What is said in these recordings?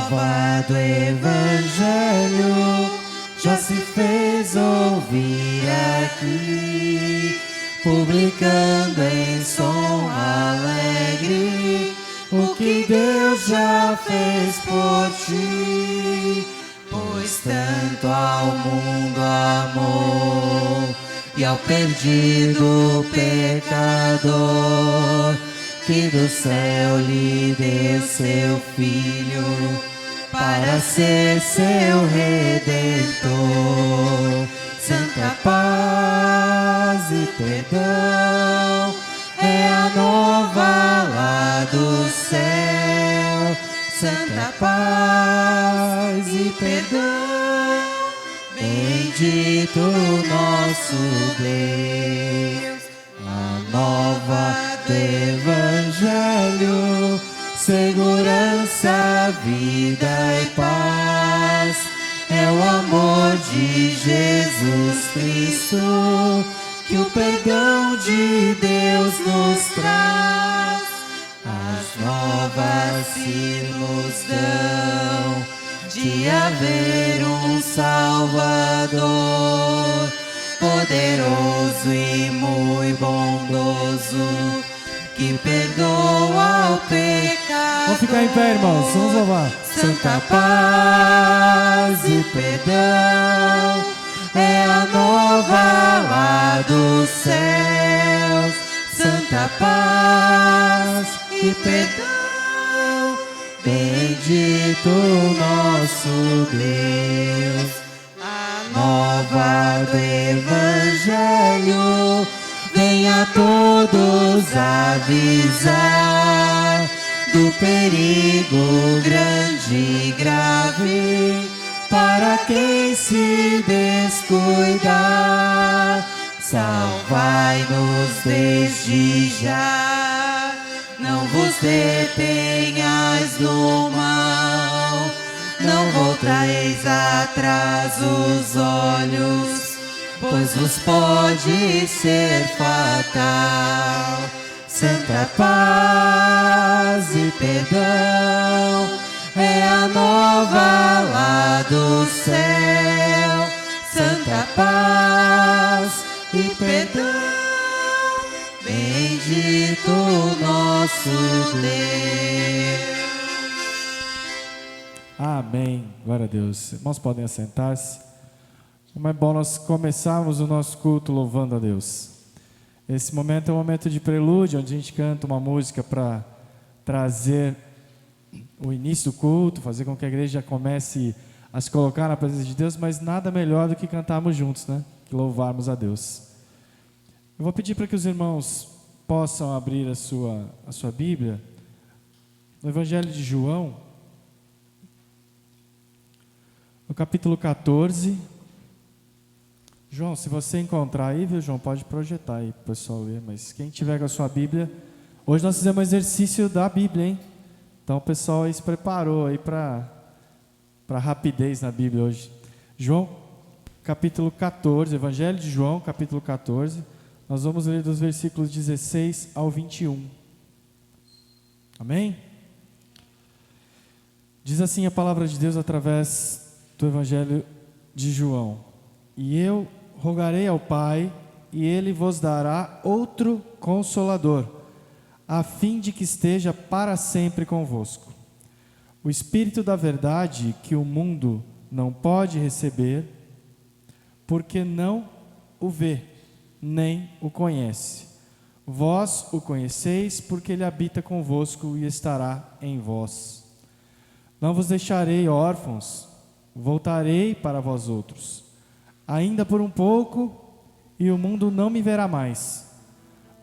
nova do Evangelho já se fez ouvir aqui, publicando em som alegre o que Deus já fez por ti. Pois tanto ao mundo amou e ao perdido pecador, que do céu lhe deu seu Filho para ser seu Redentor. Santa paz e perdão é a nova lá do céu. Santa paz e perdão, bendito nosso Deus. A nova do Evangelho, segurança, vida e paz, é o amor de Jesus Cristo, que o perdão de Deus nos traz. As novas se nos dão de haver um Salvador, poderoso e muito bondoso, que perdoa o pecado. Vamos ficar em pé, irmãos, vamos louvar. Santa paz e perdão é a nova lá dos céus. Santa paz e perdão, bendito nosso Deus. A nova do Evangelho vem a todos avisar do perigo grande e grave para quem se descuidar. Salvai-nos desde já, não vos detenhais do mal, não voltareis atrás os olhos, pois vos pode ser fatal. Santa paz e perdão é a nova lá do céu. Santa paz e perdão, bendito nosso Deus. Amém. Glória a Deus. Irmãos, podem assentar-se. Como é bom nós começarmos o nosso culto louvando a Deus. Esse momento é um momento de prelúdio, onde a gente canta uma música para trazer o início do culto, fazer com que a igreja comece a se colocar na presença de Deus, mas nada melhor do que cantarmos juntos, né? Que louvarmos a Deus. Eu vou pedir para que os irmãos possam abrir a sua Bíblia no Evangelho de João, no capítulo 14. João, se você encontrar aí, viu, João, pode projetar aí para o pessoal ler, mas quem tiver com a sua Bíblia, hoje nós fizemos um exercício da Bíblia, hein? Então o pessoal aí se preparou aí para rapidez na Bíblia hoje. João, capítulo 14, Evangelho de João, capítulo 14, nós vamos ler dos versículos 16 ao 21. Amém? Diz assim a palavra de Deus através do Evangelho de João: E eu rogarei ao Pai, e Ele vos dará outro Consolador, a fim de que esteja para sempre convosco. O Espírito da verdade, que o mundo não pode receber, porque não o vê, nem o conhece. Vós o conheceis, porque Ele habita convosco e estará em vós. Não vos deixarei órfãos, voltarei para vós outros. Ainda por um pouco, e o mundo não me verá mais.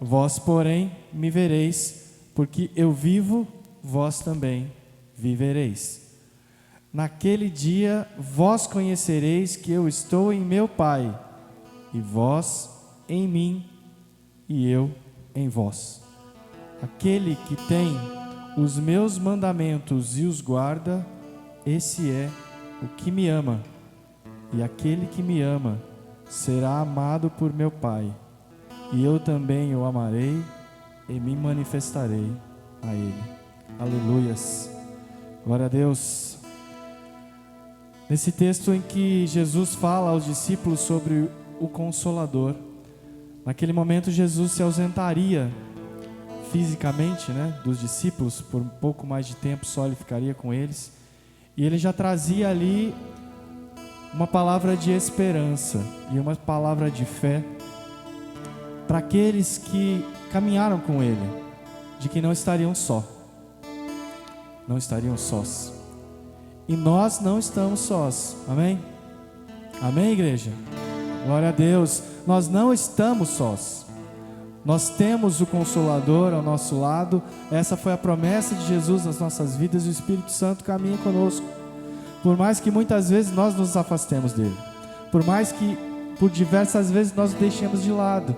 Vós, porém, me vereis, porque eu vivo, vós também vivereis. Naquele dia, vós conhecereis que eu estou em meu Pai, e vós em mim, e eu em vós. Aquele que tem os meus mandamentos e os guarda, esse é o que me ama. E aquele que me ama será amado por meu Pai, e eu também o amarei e me manifestarei a Ele. Aleluias. Glória a Deus. Nesse texto em que Jesus fala aos discípulos sobre o Consolador. Naquele momento Jesus se ausentaria fisicamente, dos discípulos, por um pouco mais de tempo só ele ficaria com eles. E ele já trazia ali uma palavra de esperança e uma palavra de fé para aqueles que caminharam com ele, de que não estariam sós. E nós não estamos sós, amém? Amém, igreja? Glória a Deus, nós não estamos sós. Nós temos o Consolador ao nosso lado. Essa foi a promessa de Jesus nas nossas vidas, e o Espírito Santo caminha conosco. Por mais que muitas vezes nós nos afastemos dele, por mais que por diversas vezes nós o deixemos de lado.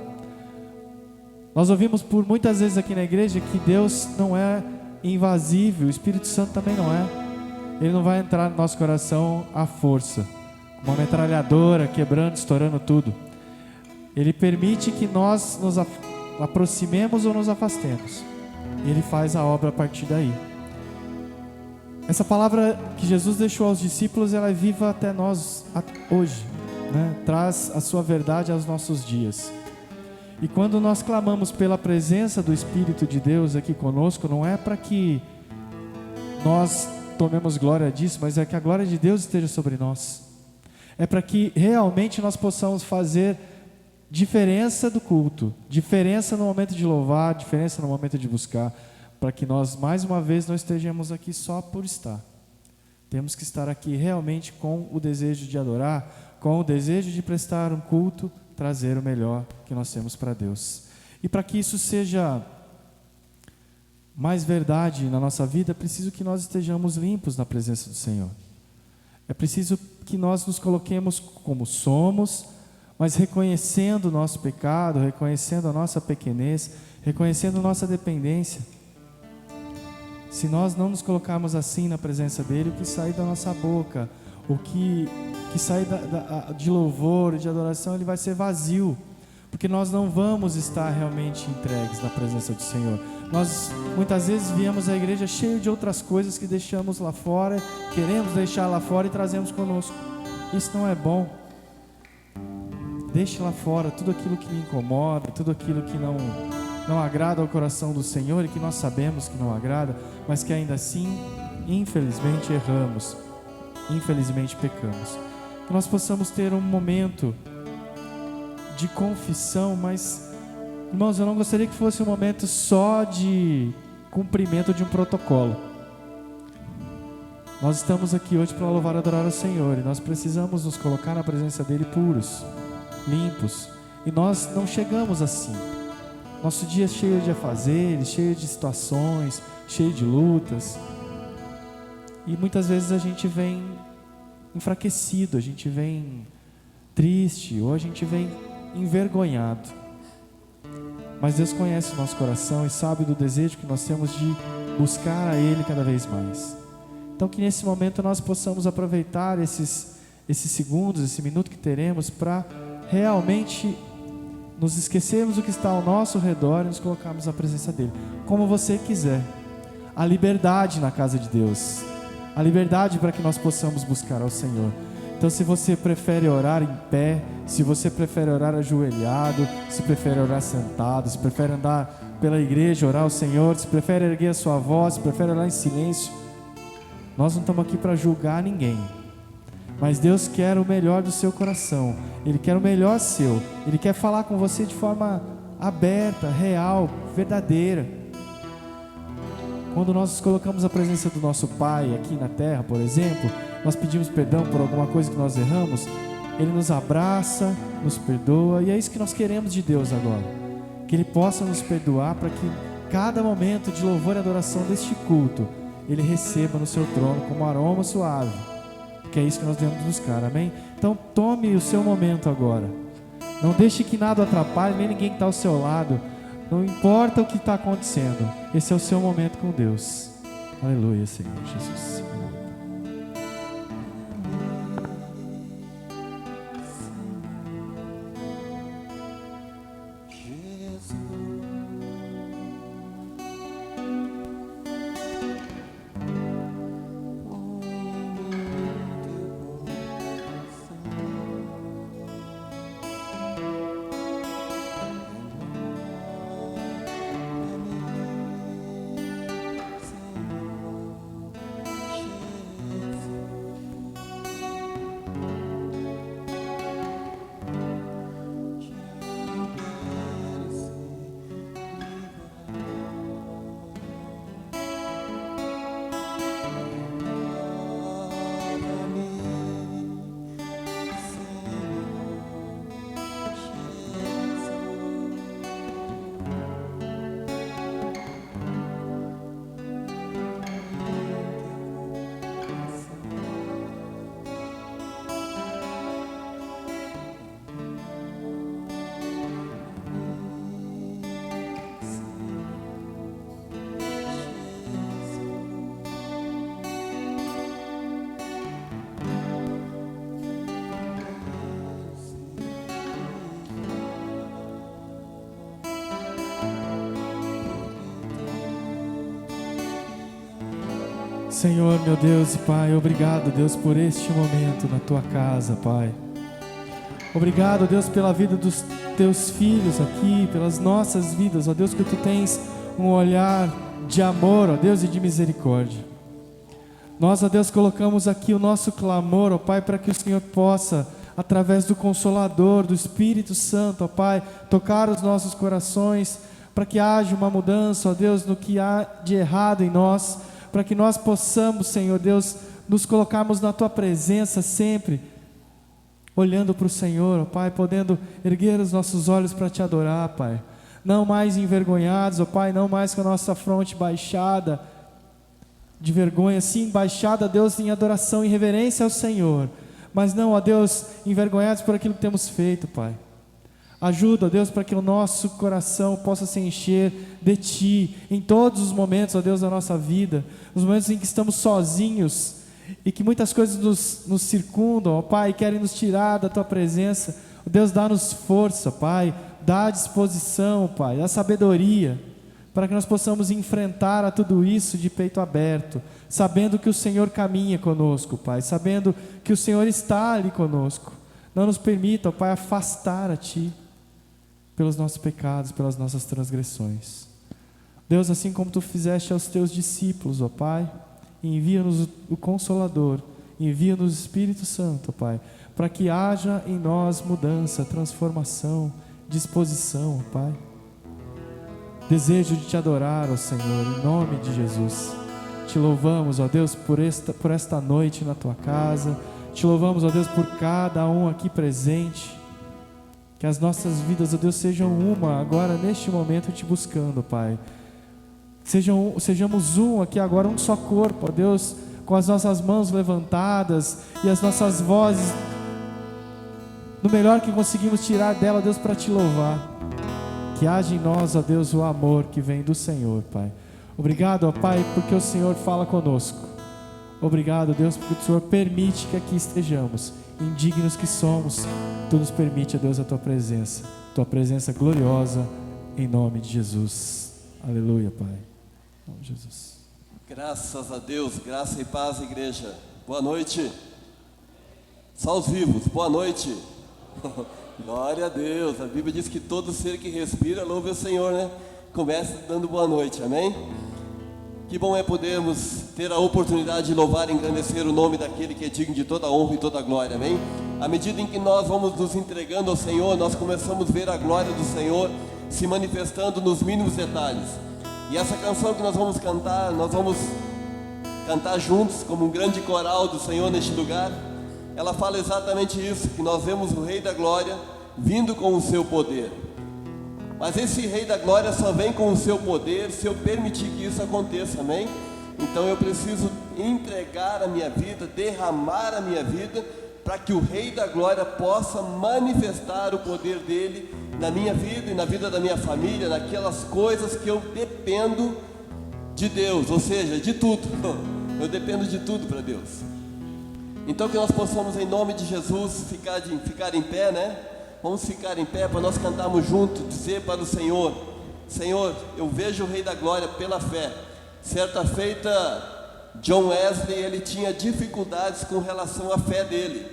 Nós ouvimos por muitas vezes aqui na igreja que Deus não é invasível, o Espírito Santo também não é. Ele não vai entrar no nosso coração à força, uma metralhadora, quebrando, estourando tudo. Ele permite que nós nos aproximemos ou nos afastemos. E Ele faz a obra a partir daí. Essa palavra que Jesus deixou aos discípulos, ela é viva até nós hoje, Traz a sua verdade aos nossos dias. E quando nós clamamos pela presença do Espírito de Deus aqui conosco, não é para que nós tomemos glória disso, mas é que a glória de Deus esteja sobre nós. É para que realmente nós possamos fazer diferença do culto, diferença no momento de louvar, diferença no momento de buscar, para que nós mais uma vez não estejamos aqui só por estar. Temos que estar aqui realmente com o desejo de adorar, com o desejo de prestar um culto, trazer o melhor que nós temos para Deus. E para que isso seja mais verdade na nossa vida, é preciso que nós estejamos limpos na presença do Senhor. É preciso que nós nos coloquemos como somos, mas reconhecendo o nosso pecado, reconhecendo a nossa pequenez, reconhecendo a nossa dependência. Se nós não nos colocarmos assim na presença dele, o que sair da nossa boca, o que sair de louvor, de adoração, ele vai ser vazio, porque nós não vamos estar realmente entregues na presença do Senhor. Nós muitas vezes viemos à igreja cheio de outras coisas que deixamos lá fora, queremos deixar lá fora e trazemos conosco. Isso não é bom. Deixe lá fora tudo aquilo que me incomoda, tudo aquilo que não agrada ao coração do Senhor e que nós sabemos que não agrada, mas que ainda assim, infelizmente, erramos, infelizmente pecamos. Que nós possamos ter um momento de confissão, mas, irmãos, eu não gostaria que fosse um momento só de cumprimento de um protocolo. Nós estamos aqui hoje para louvar e adorar ao Senhor, e nós precisamos nos colocar na presença dele puros, limpos, e nós não chegamos assim. Nosso dia é cheio de afazeres, cheio de situações, cheio de lutas, e muitas vezes a gente vem enfraquecido, a gente vem triste, ou a gente vem envergonhado. Mas Deus conhece o nosso coração e sabe do desejo que nós temos de buscar a Ele cada vez mais. Então que nesse momento nós possamos aproveitar esses segundos, esse minuto que teremos para realmente nos esquecermos do que está ao nosso redor e nos colocarmos na presença dEle, como você quiser. A liberdade na casa de Deus, a liberdade para que nós possamos buscar ao Senhor. Então, se você prefere orar em pé, se você prefere orar ajoelhado, se prefere orar sentado, se prefere andar pela igreja, orar ao Senhor, se prefere erguer a sua voz, se prefere orar em silêncio, nós não estamos aqui para julgar ninguém, mas Deus quer o melhor do seu coração, Ele quer o melhor seu, Ele quer falar com você de forma aberta, real, verdadeira. Quando nós nos colocamos na presença do nosso Pai aqui na terra, por exemplo, nós pedimos perdão por alguma coisa que nós erramos, Ele nos abraça, nos perdoa, e é isso que nós queremos de Deus agora, que Ele possa nos perdoar, para que cada momento de louvor e adoração deste culto Ele receba no seu trono como aroma suave, que é isso que nós devemos buscar, amém? Então tome o seu momento agora, não deixe que nada atrapalhe, nem ninguém que está ao seu lado, não importa o que está acontecendo, esse é o seu momento com Deus. Aleluia, Senhor Jesus. Senhor, meu Deus e Pai, obrigado, Deus, por este momento na Tua casa, Pai. Obrigado, Deus, pela vida dos Teus filhos aqui, pelas nossas vidas, ó Deus, que Tu tens um olhar de amor, ó Deus, e de misericórdia. Nós, ó Deus, colocamos aqui o nosso clamor, ó Pai, para que o Senhor possa, através do Consolador, do Espírito Santo, ó Pai, tocar os nossos corações, para que haja uma mudança, ó Deus, no que há de errado em nós, para que nós possamos, Senhor Deus, nos colocarmos na Tua presença sempre, olhando para o Senhor, ó Pai, podendo erguer os nossos olhos para Te adorar, Pai. Não mais envergonhados, ó Pai, não mais com a nossa fronte baixada, de vergonha, sim, baixada, Deus, em adoração e reverência ao Senhor, mas não, ó Deus, envergonhados por aquilo que temos feito, Pai. Ajuda, ó Deus, para que o nosso coração possa se encher de Ti, em todos os momentos, ó Deus, da nossa vida, nos momentos em que estamos sozinhos, e que muitas coisas nos circundam, ó Pai, querem nos tirar da Tua presença. Ó Deus, dá-nos força, Pai, dá disposição, Pai, dá sabedoria, para que nós possamos enfrentar a tudo isso de peito aberto, sabendo que o Senhor caminha conosco, Pai, sabendo que o Senhor está ali conosco. Não nos permita, ó Pai, afastar a Ti, pelos nossos pecados, pelas nossas transgressões. Deus, assim como Tu fizeste aos Teus discípulos, ó Pai, envia-nos o Consolador, envia-nos o Espírito Santo, ó Pai, para que haja em nós mudança, transformação, disposição, ó Pai. Desejo de Te adorar, ó Senhor, em nome de Jesus. Te louvamos, ó Deus, por esta noite na Tua casa. Te louvamos, ó Deus, por cada um aqui presente. Que as nossas vidas, ó Deus, sejam uma agora, neste momento, Te buscando, Pai. Sejamos um aqui agora, um só corpo, ó Deus, com as nossas mãos levantadas e as nossas vozes no melhor que conseguimos tirar dela, ó Deus, para Te louvar. Que haja em nós, ó Deus, o amor que vem do Senhor, Pai. Obrigado, ó Pai, porque o Senhor fala conosco. Obrigado, Deus, porque o Senhor permite que aqui estejamos. Indignos que somos, Tu nos permite, ó Deus, a Tua presença gloriosa, em nome de Jesus. Aleluia, Pai. Em nome de Jesus. Graças a Deus, graça e paz, igreja. Boa noite. Só os vivos, boa noite. Glória a Deus. A Bíblia diz que todo ser que respira louve o Senhor, né? Começa dando boa noite, amém? Que bom é podermos ter a oportunidade de louvar e engrandecer o nome daquele que é digno de toda honra e toda glória, amém? À medida em que nós vamos nos entregando ao Senhor, nós começamos a ver a glória do Senhor se manifestando nos mínimos detalhes. E essa canção que nós vamos cantar juntos como um grande coral do Senhor neste lugar. Ela fala exatamente isso, que nós vemos o Rei da Glória vindo com o seu poder. Mas esse Rei da Glória só vem com o seu poder se eu permitir que isso aconteça, amém? Então eu preciso entregar a minha vida, derramar a minha vida, para que o Rei da Glória possa manifestar o poder dele na minha vida e na vida da minha família, naquelas coisas que eu dependo de Deus, ou seja, de tudo. Eu dependo de tudo para Deus. Então que nós possamos, em nome de Jesus, ficar em pé, né? Vamos ficar em pé para nós cantarmos juntos, dizer para o Senhor: Senhor, eu vejo o Rei da Glória pela fé. Certa feita, John Wesley, ele tinha dificuldades com relação à fé dele.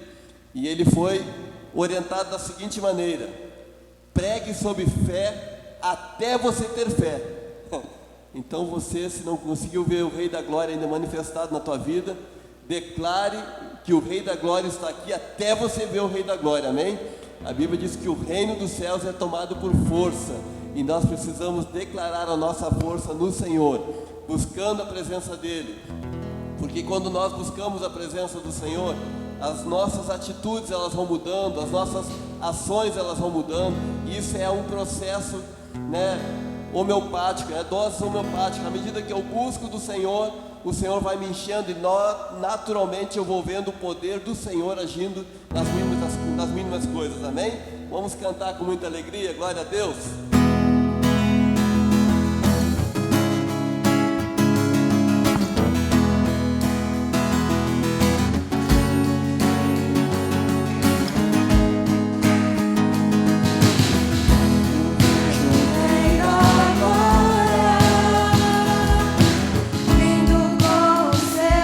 E ele foi orientado da seguinte maneira: pregue sobre fé até você ter fé. Então você, se não conseguiu ver o Rei da Glória ainda manifestado na tua vida, declare que o Rei da Glória está aqui até você ver o Rei da Glória, amém? A Bíblia diz que o reino dos céus é tomado por força, e nós precisamos declarar a nossa força no Senhor, buscando a presença dEle, porque quando nós buscamos a presença do Senhor, as nossas atitudes elas vão mudando, as nossas ações elas vão mudando, e isso é um processo, né, homeopático, é dose homeopática. À medida que eu busco do Senhor, o Senhor vai me enchendo, e naturalmente eu vou vendo o poder do Senhor agindo nas mínimas coisas, amém? Vamos cantar com muita alegria, glória a Deus. Vindo com o seu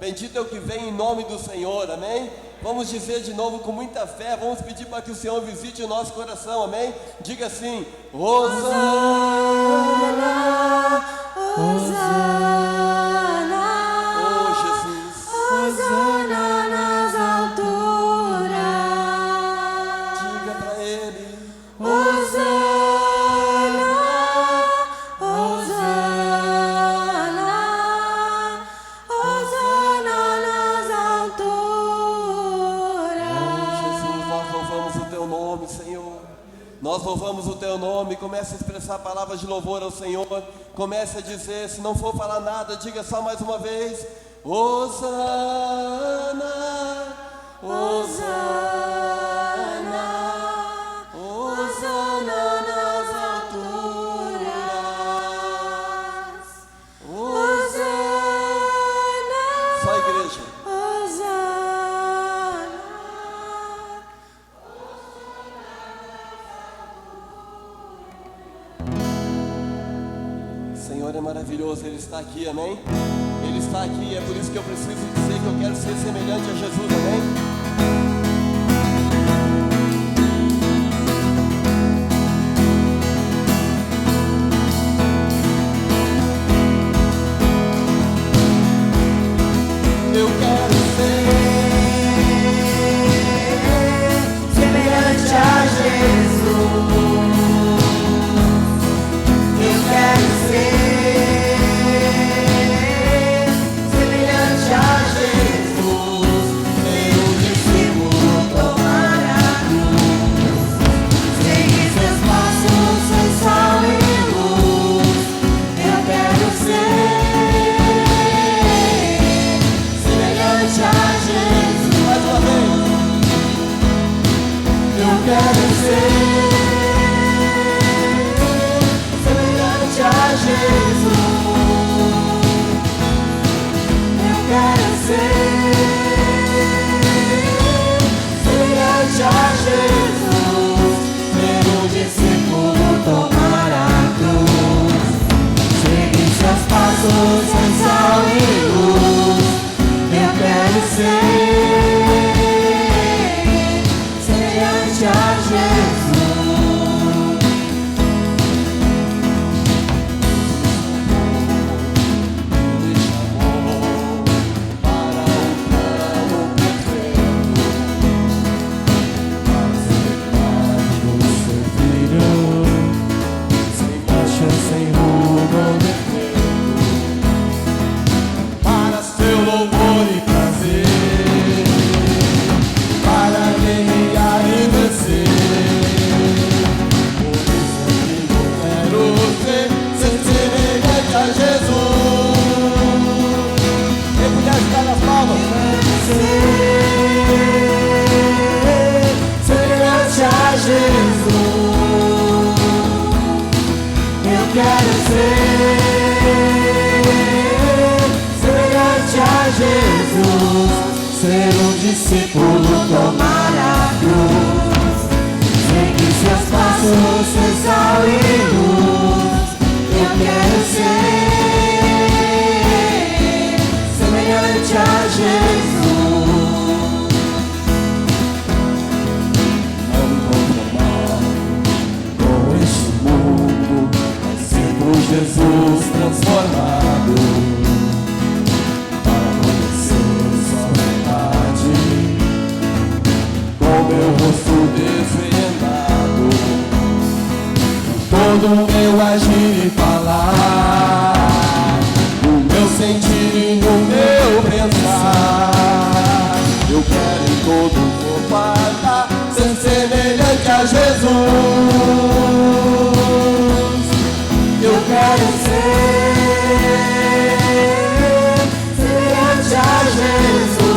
Bendito é o que vem em nome do Senhor, amém? Vamos dizer de novo com muita fé, vamos pedir para que o Senhor visite o nosso coração, amém? Diga assim: Hosana, Hosana, oh Jesus, Hosana nas alturas. diga para Ele, Hosana, Hosana, Hosana nas alturas. Jesus, nós louvamos o Teu nome, Senhor. Nós louvamos o Teu nome. Comece a expressar palavras de louvor ao Senhor. Comece a dizer, se não for falar nada, diga só mais uma vez: Hosana, Hosana, Hosana nas alturas. Hosana, Só a igreja. Hosana. O Senhor é maravilhoso, Ele está aqui, amém? Ele está aqui, é por isso que eu preciso dizer que eu quero ser semelhante a Jesus, amém? Eu quero ser Semelhante a Jesus, eu quero ser semelhante a Jesus, ser um discípulo, tomar a cruz, seguir seus passos sem sal e luz. Eu quero ser semelhante a Jesus. mais uma vez. Eu quero ser semelhante a Jesus. Eu quero ser semelhante a Jesus. Ser um discípulo, tomar a cruz, seguir seus passos sem sal e luz. Eu quero ser semelhante a Jesus. Me chamou para um plano perfeito, para ser o seu filho, sem mancha, sem ruga ou defeito, para seu louvor e prazer, para guerrear e vencer. Por isso eu quero ser semelhante a Jesus. Quem puder estar nas palmas, Semelhante a Jesus, eu quero ser semelhante a Jesus, ser um discípulo, tomar a cruz, seguir seus passos sem sal e luz. Eu quero ser semelhante a Jesus. não me conformar com este mundo, mas ser por Jesus transformado, para conhecer sua verdade, com meu rosto desvendado, todo o meu agir e falar, o meu sentir e o meu pensar. Eu quero em todo compartilhar, ser semelhante a Jesus. Eu quero ser semelhante a Jesus.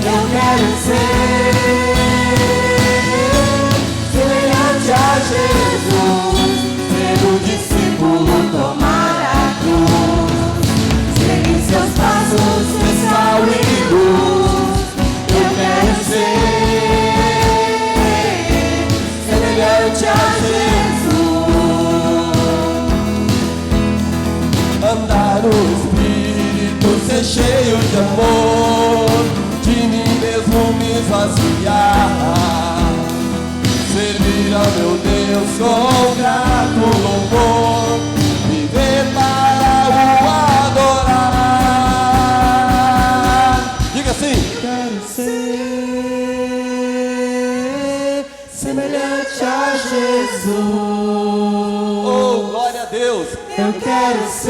Eu quero ser semelhante a Jesus. Ser um discípulo, tomar a cruz, seguir seus passos sem sal e luz. Eu quero ser semelhante a Jesus. Andar no Espírito, cheio de amor, de mim mesmo me esvaziar, servir ao meu Deus com grato louvor, viver para o adorar. Diga assim: quero ser semelhante a Jesus. oh, glória a Deus. Eu quero ser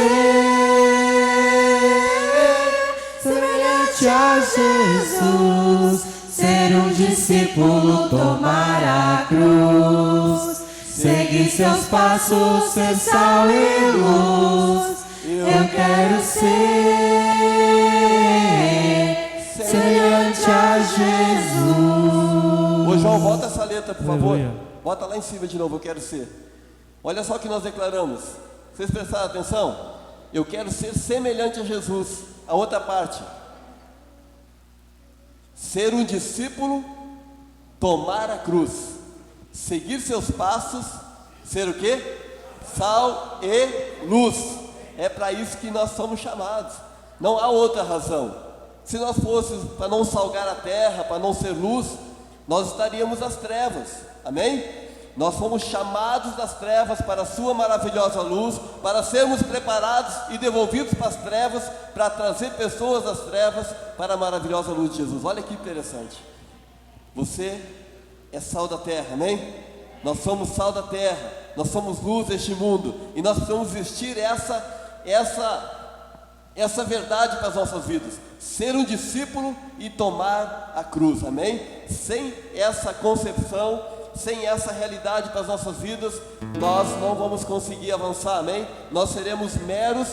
semelhante a Jesus, ser um discípulo, tomar a cruz, seguir seus passos, ser sal e luz. Eu quero ser semelhante a Jesus. Ô João, bota essa letra, por favor. Aleluia. Bota lá em cima de novo, eu quero ser. Olha só o que nós declaramos. Vocês prestaram atenção? Eu quero ser semelhante a Jesus. A outra parte: ser um discípulo, tomar a cruz, seguir seus passos, ser o quê? Sal e luz. É para isso que nós somos chamados. Não há outra razão. Se nós fôssemos para não salgar a terra, para não ser luz, nós estaríamos nas trevas. Amém? Nós fomos chamados das trevas para a sua maravilhosa luz, para sermos preparados e devolvidos para as trevas, para trazer pessoas das trevas para a maravilhosa luz de Jesus. Olha que interessante. Você é sal da terra, amém? Nós somos sal da terra, nós somos luz deste mundo, e nós precisamos vestir essa verdade para as nossas vidas. Ser um discípulo e tomar a cruz, amém? Sem essa concepção, sem essa realidade para as nossas vidas, nós não vamos conseguir avançar, amém? Nós seremos meros,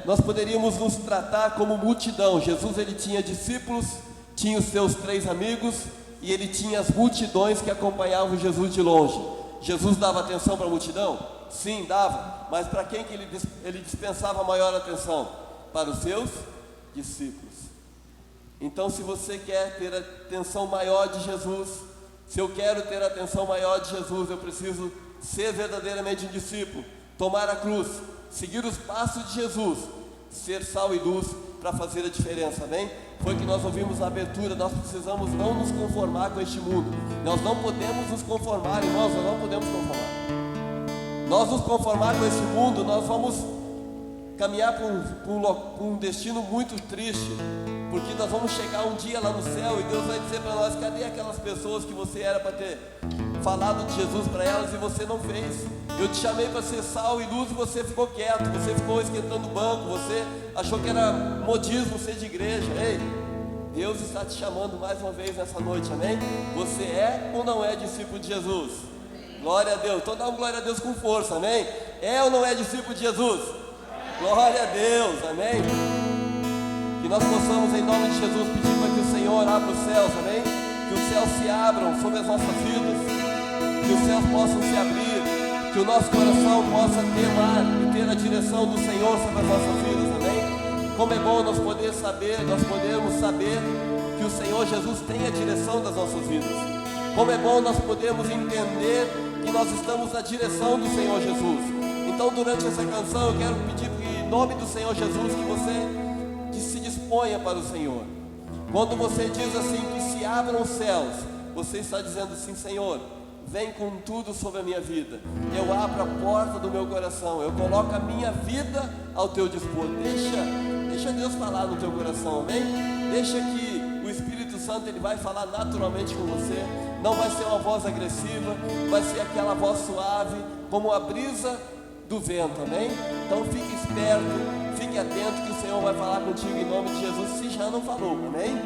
nós poderíamos nos tratar como multidão. Jesus, ele tinha discípulos, tinha os seus 3 amigos, e ele tinha as multidões que acompanhavam Jesus de longe. Jesus dava atenção para a multidão? Sim, dava. Mas para quem que ele dispensava a maior atenção? Para os seus discípulos. Então, se você quer ter a atenção maior de Jesus, se eu quero ter a atenção maior de Jesus, eu preciso ser verdadeiramente um discípulo, tomar a cruz, seguir os passos de Jesus, ser sal e luz para fazer a diferença, amém? Foi o que nós ouvimos na abertura. Nós precisamos não nos conformar com este mundo. Nós não podemos nos conformar, irmãos, nós não podemos conformar. Nós nos conformar com esse mundo, nós vamos caminhar para um destino muito triste, porque nós vamos chegar um dia lá no céu e Deus vai dizer para nós: cadê aquelas pessoas que você era para ter falado de Jesus para elas e você não fez? Eu te chamei para ser sal e luz e você ficou quieto, você ficou esquentando o banco, você achou que era modismo ser de igreja. Ei, Deus está te chamando mais uma vez nessa noite, amém? Você é ou não é discípulo de Jesus? Glória a Deus. Então dá um glória a Deus com força, amém? É ou não é discípulo de Jesus? Glória a Deus, amém? Que nós possamos, em nome de Jesus, pedir para que o Senhor abra os céus, amém? Que os céus se abram sobre as nossas vidas, que os céus possam se abrir, que o nosso coração possa ter lá e ter a direção do Senhor sobre as nossas vidas, amém? Como é bom nós podermos saber que o Senhor Jesus tem a direção das nossas vidas. Como é bom nós podermos entender que nós estamos na direção do Senhor Jesus. Então, durante essa canção, eu quero pedir em nome do Senhor Jesus que você se disponha para o Senhor. Quando você diz assim, que se abram os céus, você está dizendo assim: Senhor, vem com tudo sobre a minha vida. Eu abro a porta do meu coração, eu coloco a minha vida ao teu dispor. Deixa Deus falar no teu coração, amém? Deixa que o Espírito Santo, ele vai falar naturalmente com você. Não vai ser uma voz agressiva, vai ser aquela voz suave, como a brisa do vento, amém? Então fique esperto, fique atento, que o Senhor vai falar contigo em nome de Jesus, se já não falou, amém?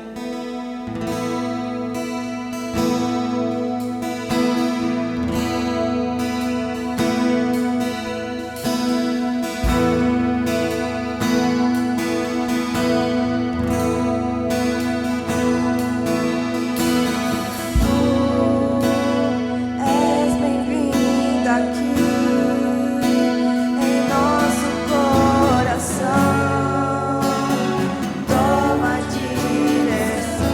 Toma a direção.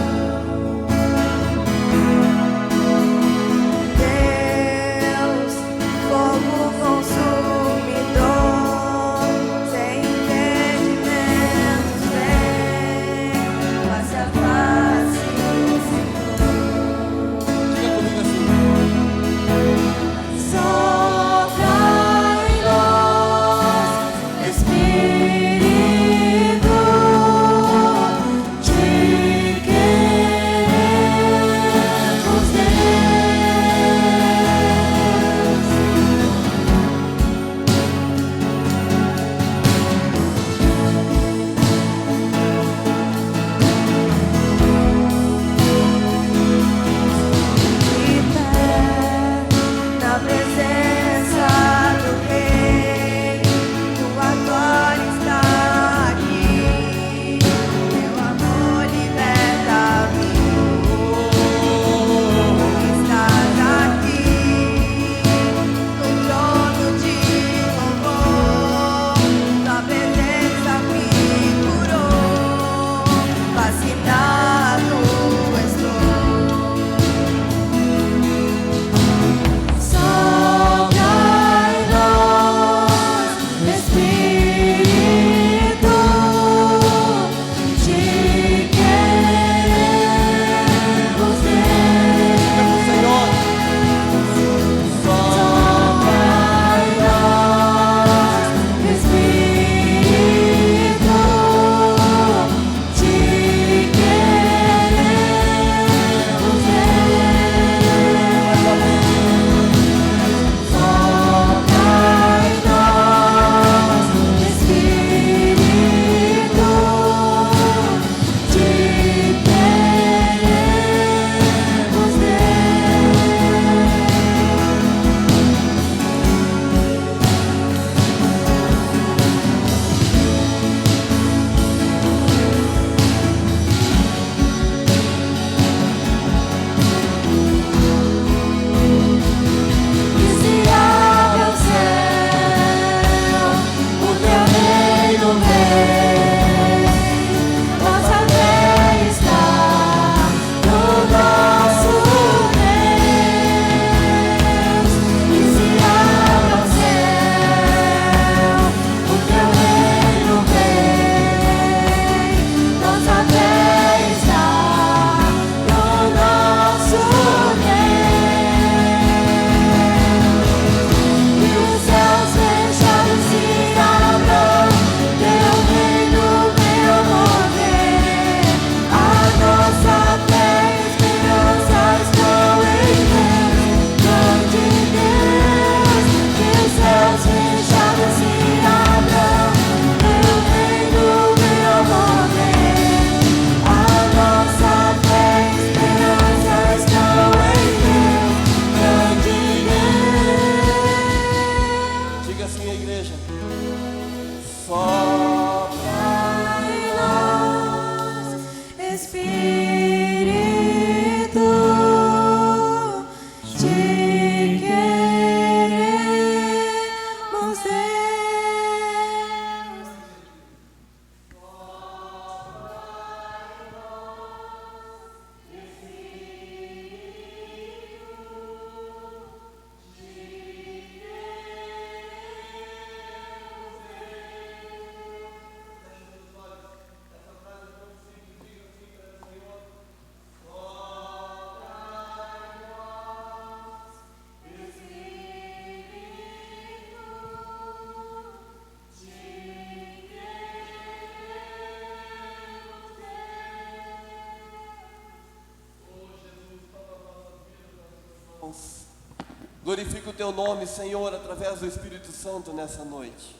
Glorifica o Teu nome, Senhor, através do Espírito Santo nessa noite.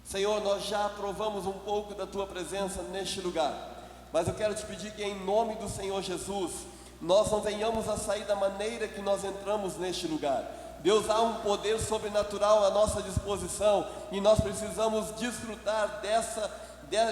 Senhor, nós já provamos um pouco da Tua presença neste lugar, mas eu quero te pedir que em nome do Senhor Jesus, nós não venhamos a sair da maneira que nós entramos neste lugar. Deus, há um poder sobrenatural à nossa disposição e nós precisamos desfrutar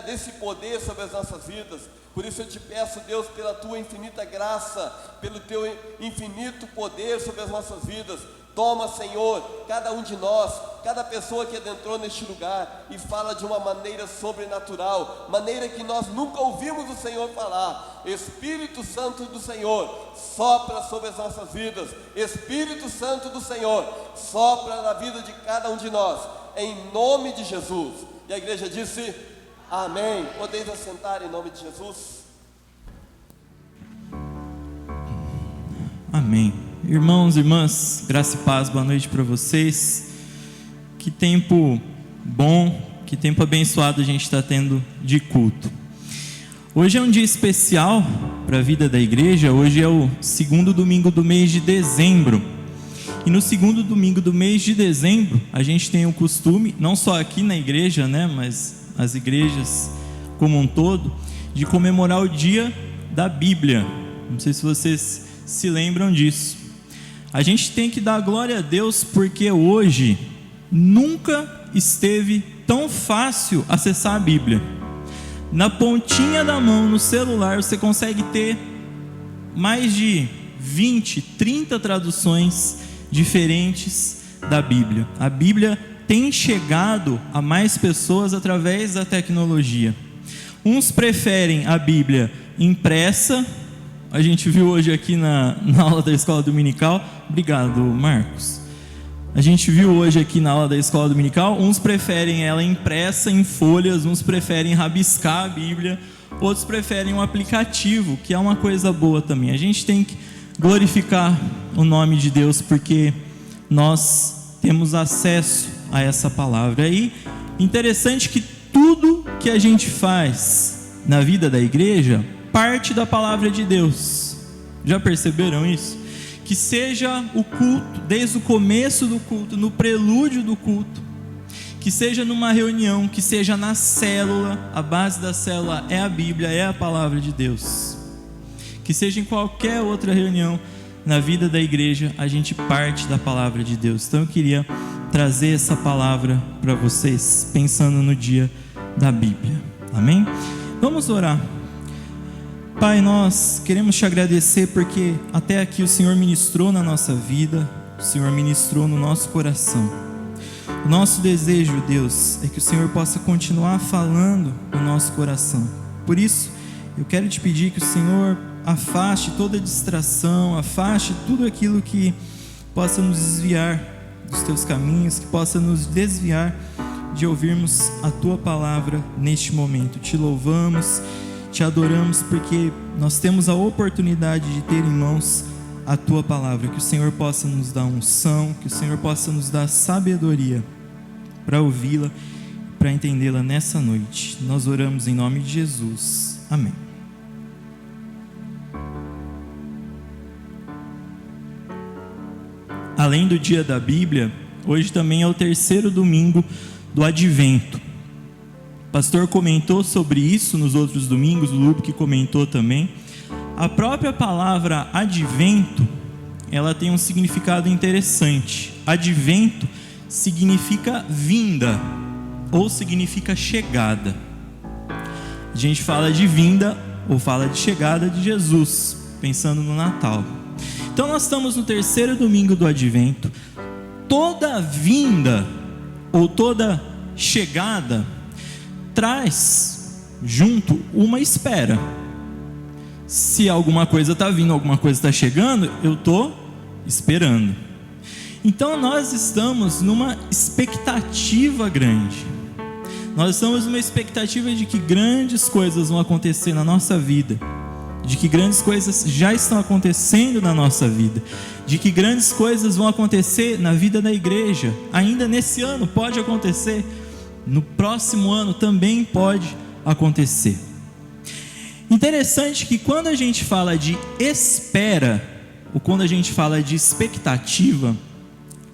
desse poder sobre as nossas vidas. Por isso eu te peço, Deus, pela Tua infinita graça, pelo Teu infinito poder sobre as nossas vidas, toma, Senhor, cada um de nós, cada pessoa que adentrou neste lugar e fala de uma maneira sobrenatural, maneira que nós nunca ouvimos o Senhor falar. Espírito Santo do Senhor, sopra sobre as nossas vidas. Espírito Santo do Senhor, sopra na vida de cada um de nós, em nome de Jesus. E a igreja disse: amém. Podeis assentar em nome de Jesus. Amém. Irmãos e irmãs, graça e paz, boa noite para vocês. Que tempo bom, que tempo abençoado a gente está tendo de culto. Hoje é um dia especial para a vida da igreja. Hoje é o segundo domingo do mês de dezembro. E no segundo domingo do mês de dezembro, a gente tem o costume, não só aqui na igreja, né, mas as igrejas como um todo, de comemorar o dia da Bíblia. Não sei se vocês se lembram disso. A gente tem que dar glória a Deus porque hoje nunca esteve tão fácil acessar a Bíblia. Na pontinha da mão, no celular, você consegue ter mais de 20, 30 traduções diferentes da Bíblia. A Bíblia tem chegado a mais pessoas através da tecnologia. Uns preferem a Bíblia impressa. A gente viu hoje aqui na aula da escola dominical. Obrigado, Marcos. A gente viu hoje aqui na aula da escola dominical. Uns preferem ela impressa em folhas, uns preferem rabiscar a Bíblia, outros preferem um aplicativo, que é uma coisa boa também. A gente tem que glorificar o nome de Deus porque nós temos acesso a essa palavra. E interessante que tudo que a gente faz na vida da igreja parte da palavra de Deus. Já perceberam isso? Que seja o culto, desde o começo do culto, no prelúdio do culto, que seja numa reunião, que seja na célula, a base da célula é a Bíblia, é a palavra de Deus. Que seja em qualquer outra reunião na vida da igreja, a gente parte da palavra de Deus. Então eu queria trazer essa palavra para vocês, pensando no dia da Bíblia. Amém? Vamos orar. Pai, nós queremos te agradecer porque até aqui o Senhor ministrou na nossa vida, o Senhor ministrou no nosso coração. O nosso desejo, Deus, é que o Senhor possa continuar falando no nosso coração. Por isso, eu quero te pedir que o Senhor afaste toda distração, afaste tudo aquilo que possa nos desviar dos teus caminhos, que possa nos desviar de ouvirmos a tua palavra neste momento. Te louvamos, te adoramos porque nós temos a oportunidade de ter em mãos a tua palavra. Que o Senhor possa nos dar unção, que o Senhor possa nos dar sabedoria para ouvi-la, para entendê-la nessa noite. Nós oramos em nome de Jesus. Amém. Além do dia da Bíblia, hoje também é o terceiro domingo do Advento. O pastor comentou sobre isso nos outros domingos, o Lupe que comentou também. A própria palavra advento, ela tem um significado interessante. Advento significa vinda, ou significa chegada. A gente fala de vinda, ou fala de chegada de Jesus, pensando no Natal. Então nós estamos no terceiro domingo do Advento. Toda vinda, ou toda chegada, traz junto uma espera. Se alguma coisa está vindo, alguma coisa está chegando, eu estou esperando. Então nós estamos numa expectativa grande. Nós estamos numa expectativa de que grandes coisas vão acontecer na nossa vida, de que grandes coisas já estão acontecendo na nossa vida, de que grandes coisas vão acontecer na vida da igreja. Ainda nesse ano pode acontecer, no próximo ano também pode acontecer. Interessante que quando a gente fala de espera, ou quando a gente fala de expectativa,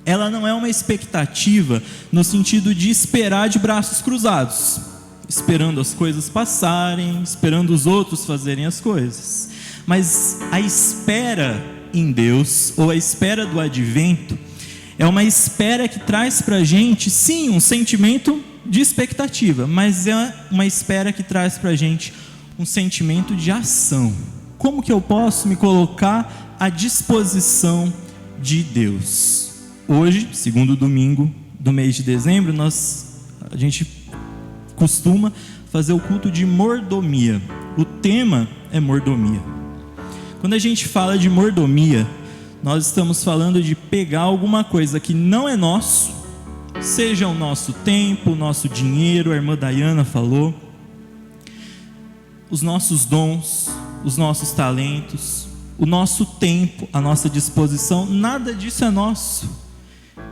ela não é uma expectativa no sentido de esperar de braços cruzados, esperando as coisas passarem, esperando os outros fazerem as coisas. Mas a espera em Deus, ou a espera do advento, é uma espera que traz para a gente, sim, um sentimento de expectativa, mas é uma espera que traz para a gente um sentimento de ação. Como que eu posso me colocar à disposição de Deus? Hoje, segundo domingo do mês de dezembro, a gente costuma fazer o culto de mordomia. O tema é mordomia. Quando a gente fala de mordomia, nós estamos falando de pegar alguma coisa que não é nosso, seja o nosso tempo, o nosso dinheiro, a irmã Dayana falou, os nossos dons, os nossos talentos, o nosso tempo, a nossa disposição, nada disso é nosso.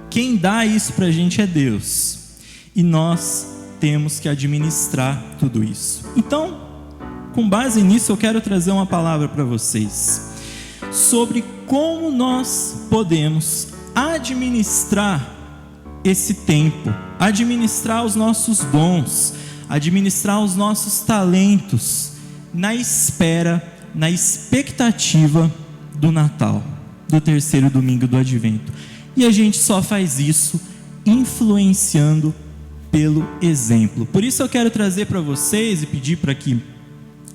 Quem dá isso para a gente é Deus, e nós temos que administrar tudo isso. Então, com base nisso, eu quero trazer uma palavra para vocês sobre como nós podemos administrar esse tempo, administrar os nossos dons, administrar os nossos talentos na espera, na expectativa do Natal, do terceiro domingo do Advento. E a gente só faz isso influenciando pelo exemplo. Por isso eu quero trazer para vocês e pedir para que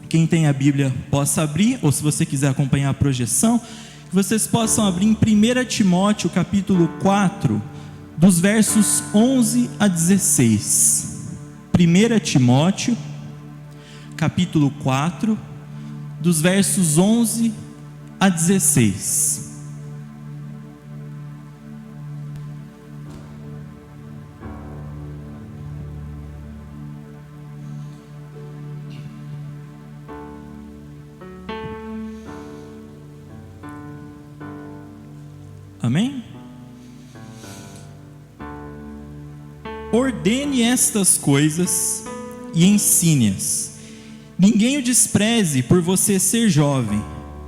quem tem a Bíblia possa abrir, ou se você quiser acompanhar a projeção, que vocês possam abrir em 1 Timóteo capítulo 4, dos versos 11 a 16. 1 Timóteo capítulo 4, dos versos 11 a 16. Amém? Ordene estas coisas e ensine-as. Ninguém o despreze por você ser jovem.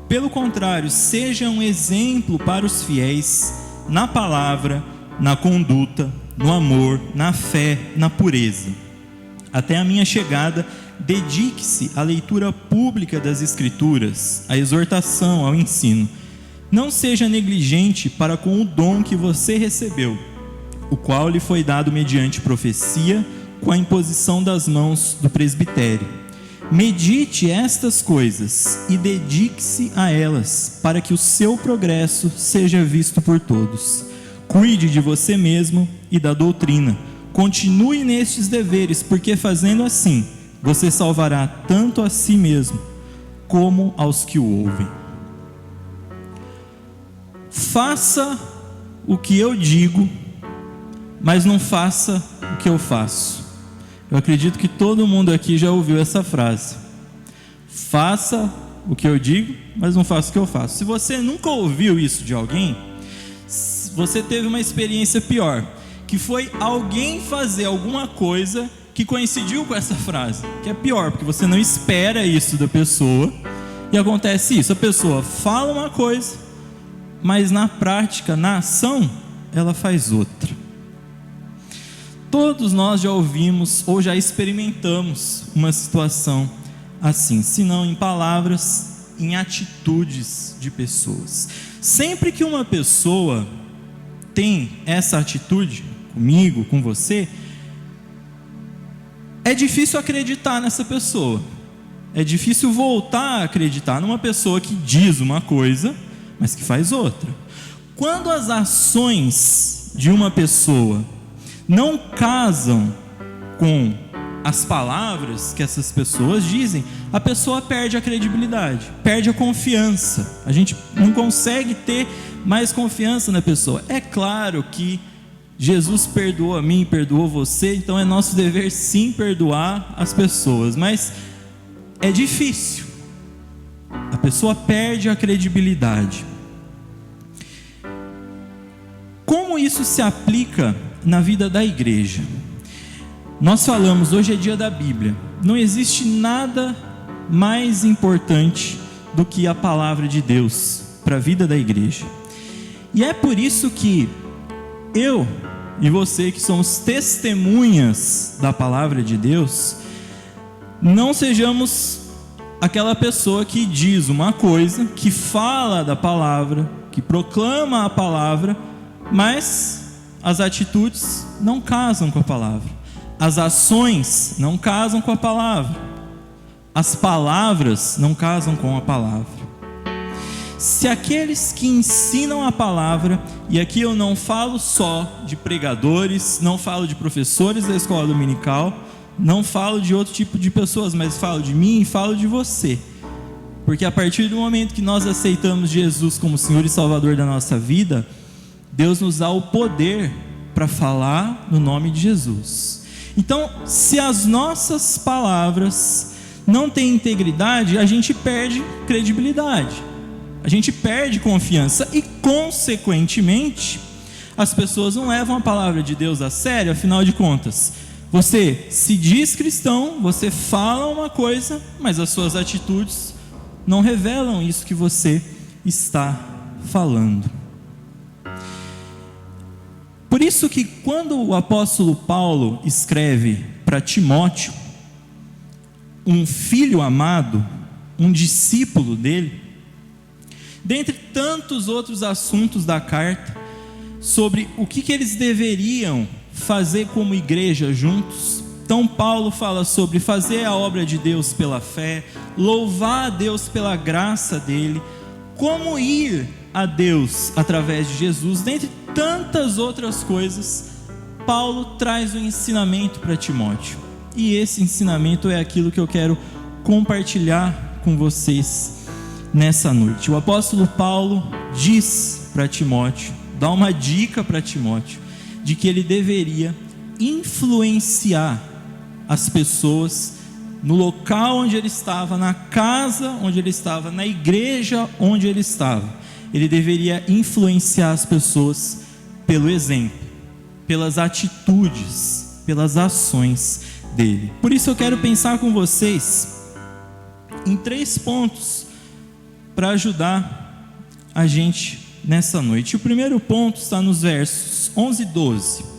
Pelo contrário, seja um exemplo para os fiéis na palavra, na conduta, no amor, na fé, na pureza. Até a minha chegada, dedique-se à leitura pública das Escrituras, à exortação, ao ensino. Não seja negligente para com o dom que você recebeu, o qual lhe foi dado mediante profecia, com a imposição das mãos do presbitério. Medite estas coisas e dedique-se a elas, para que o seu progresso seja visto por todos. Cuide de você mesmo e da doutrina. Continue nestes deveres, porque fazendo assim, você salvará tanto a si mesmo, como aos que o ouvem. Faça o que eu digo, mas não faça o que eu faço. Eu acredito que todo mundo aqui já ouviu essa frase. Faça o que eu digo, mas não faça o que eu faço. Se você nunca ouviu isso de alguém, você teve uma experiência pior, que foi alguém fazer alguma coisa que coincidiu com essa frase, que é pior, porque você não espera isso da pessoa, e acontece isso, a pessoa fala uma coisa, mas na prática, na ação, ela faz outra. Todos nós já ouvimos ou já experimentamos uma situação assim, se não em palavras, em atitudes de pessoas. Sempre que uma pessoa tem essa atitude, comigo, com você, é difícil acreditar nessa pessoa. É difícil voltar a acreditar numa pessoa que diz uma coisa, mas que faz outra. Quando as ações de uma pessoa não casam com as palavras que essas pessoas dizem, a pessoa perde a credibilidade, perde a confiança. A gente não consegue ter mais confiança na pessoa. É claro que Jesus perdoou a mim, perdoou você, então é nosso dever sim perdoar as pessoas, mas é difícil. A pessoa perde a credibilidade. Como isso se aplica na vida da igreja? Nós falamos, hoje é dia da Bíblia. Não existe nada mais importante do que a palavra de Deus para a vida da igreja. E é por isso que eu e você que somos testemunhas da palavra de Deus, não sejamos aquela pessoa que diz uma coisa, que fala da palavra, que proclama a palavra, mas as atitudes não casam com a palavra, as ações não casam com a palavra, as palavras não casam com a palavra. Se aqueles que ensinam a palavra, e aqui eu não falo só de pregadores, não falo de professores da escola dominical, não falo de outro tipo de pessoas, mas falo de mim e falo de você, porque a partir do momento que nós aceitamos Jesus como Senhor e Salvador da nossa vida, Deus nos dá o poder para falar no nome de Jesus. Então, se as nossas palavras não têm integridade, a gente perde credibilidade, a gente perde confiança e, consequentemente, as pessoas não levam a palavra de Deus a sério. Afinal de contas, você se diz cristão, você fala uma coisa, mas as suas atitudes não revelam isso que você está falando. Por isso que quando o apóstolo Paulo escreve para Timóteo, um filho amado, um discípulo dele, dentre tantos outros assuntos da carta, sobre o que eles deveriam fazer como igreja juntos, então Paulo fala sobre fazer a obra de Deus pela fé, louvar a Deus pela graça dele, como ir a Deus através de Jesus, dentre tantas outras coisas. Paulo traz um ensinamento para Timóteo, e esse ensinamento é aquilo que eu quero compartilhar com vocês nessa noite. O apóstolo Paulo diz para Timóteo, dá uma dica para Timóteo, de que ele deveria influenciar as pessoas no local onde ele estava, na casa onde ele estava, na igreja onde ele estava. Ele deveria influenciar as pessoas pelo exemplo, pelas atitudes, pelas ações dele. Por isso eu quero pensar com vocês em 3 pontos para ajudar a gente nessa noite. O primeiro ponto está nos versos 11 e 12.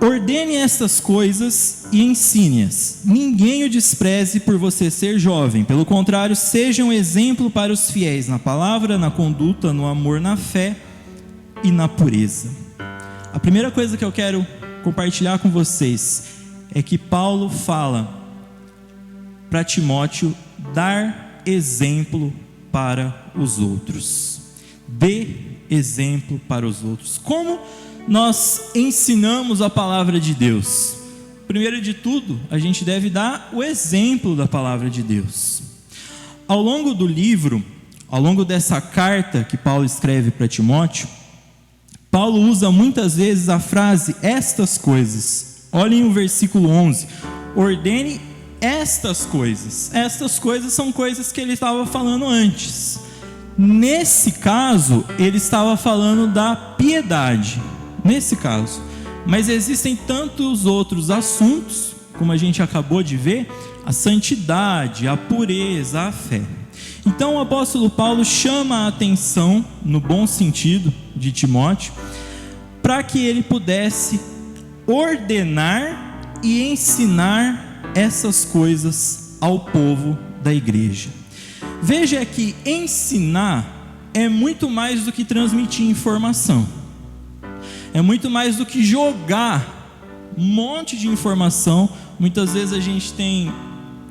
Ordene estas coisas e ensine-as. Ninguém o despreze por você ser jovem. Pelo contrário, seja um exemplo para os fiéis na palavra, na conduta, no amor, na fé e na pureza. A primeira coisa que eu quero compartilhar com vocês é que Paulo fala para Timóteo dar exemplo para os outros. Dê exemplo para os outros. Como nós ensinamos a palavra de Deus? Primeiro de tudo, a gente deve dar o exemplo da palavra de Deus. Ao longo do livro, ao longo dessa carta que Paulo escreve para Timóteo, Paulo usa muitas vezes a frase estas coisas. Olhem o versículo 11. Ordene estas coisas. Estas coisas são coisas que ele estava falando antes. Nesse caso, ele estava falando da piedade. Nesse caso. Mas existem tantos outros assuntos, como a gente acabou de ver, a santidade, a pureza, a fé. Então o apóstolo Paulo chama a atenção, no bom sentido, de Timóteo, para que ele pudesse ordenar e ensinar essas coisas ao povo da igreja. Veja que ensinar é muito mais do que transmitir informação. É muito mais do que jogar um monte de informação. Muitas vezes a gente tem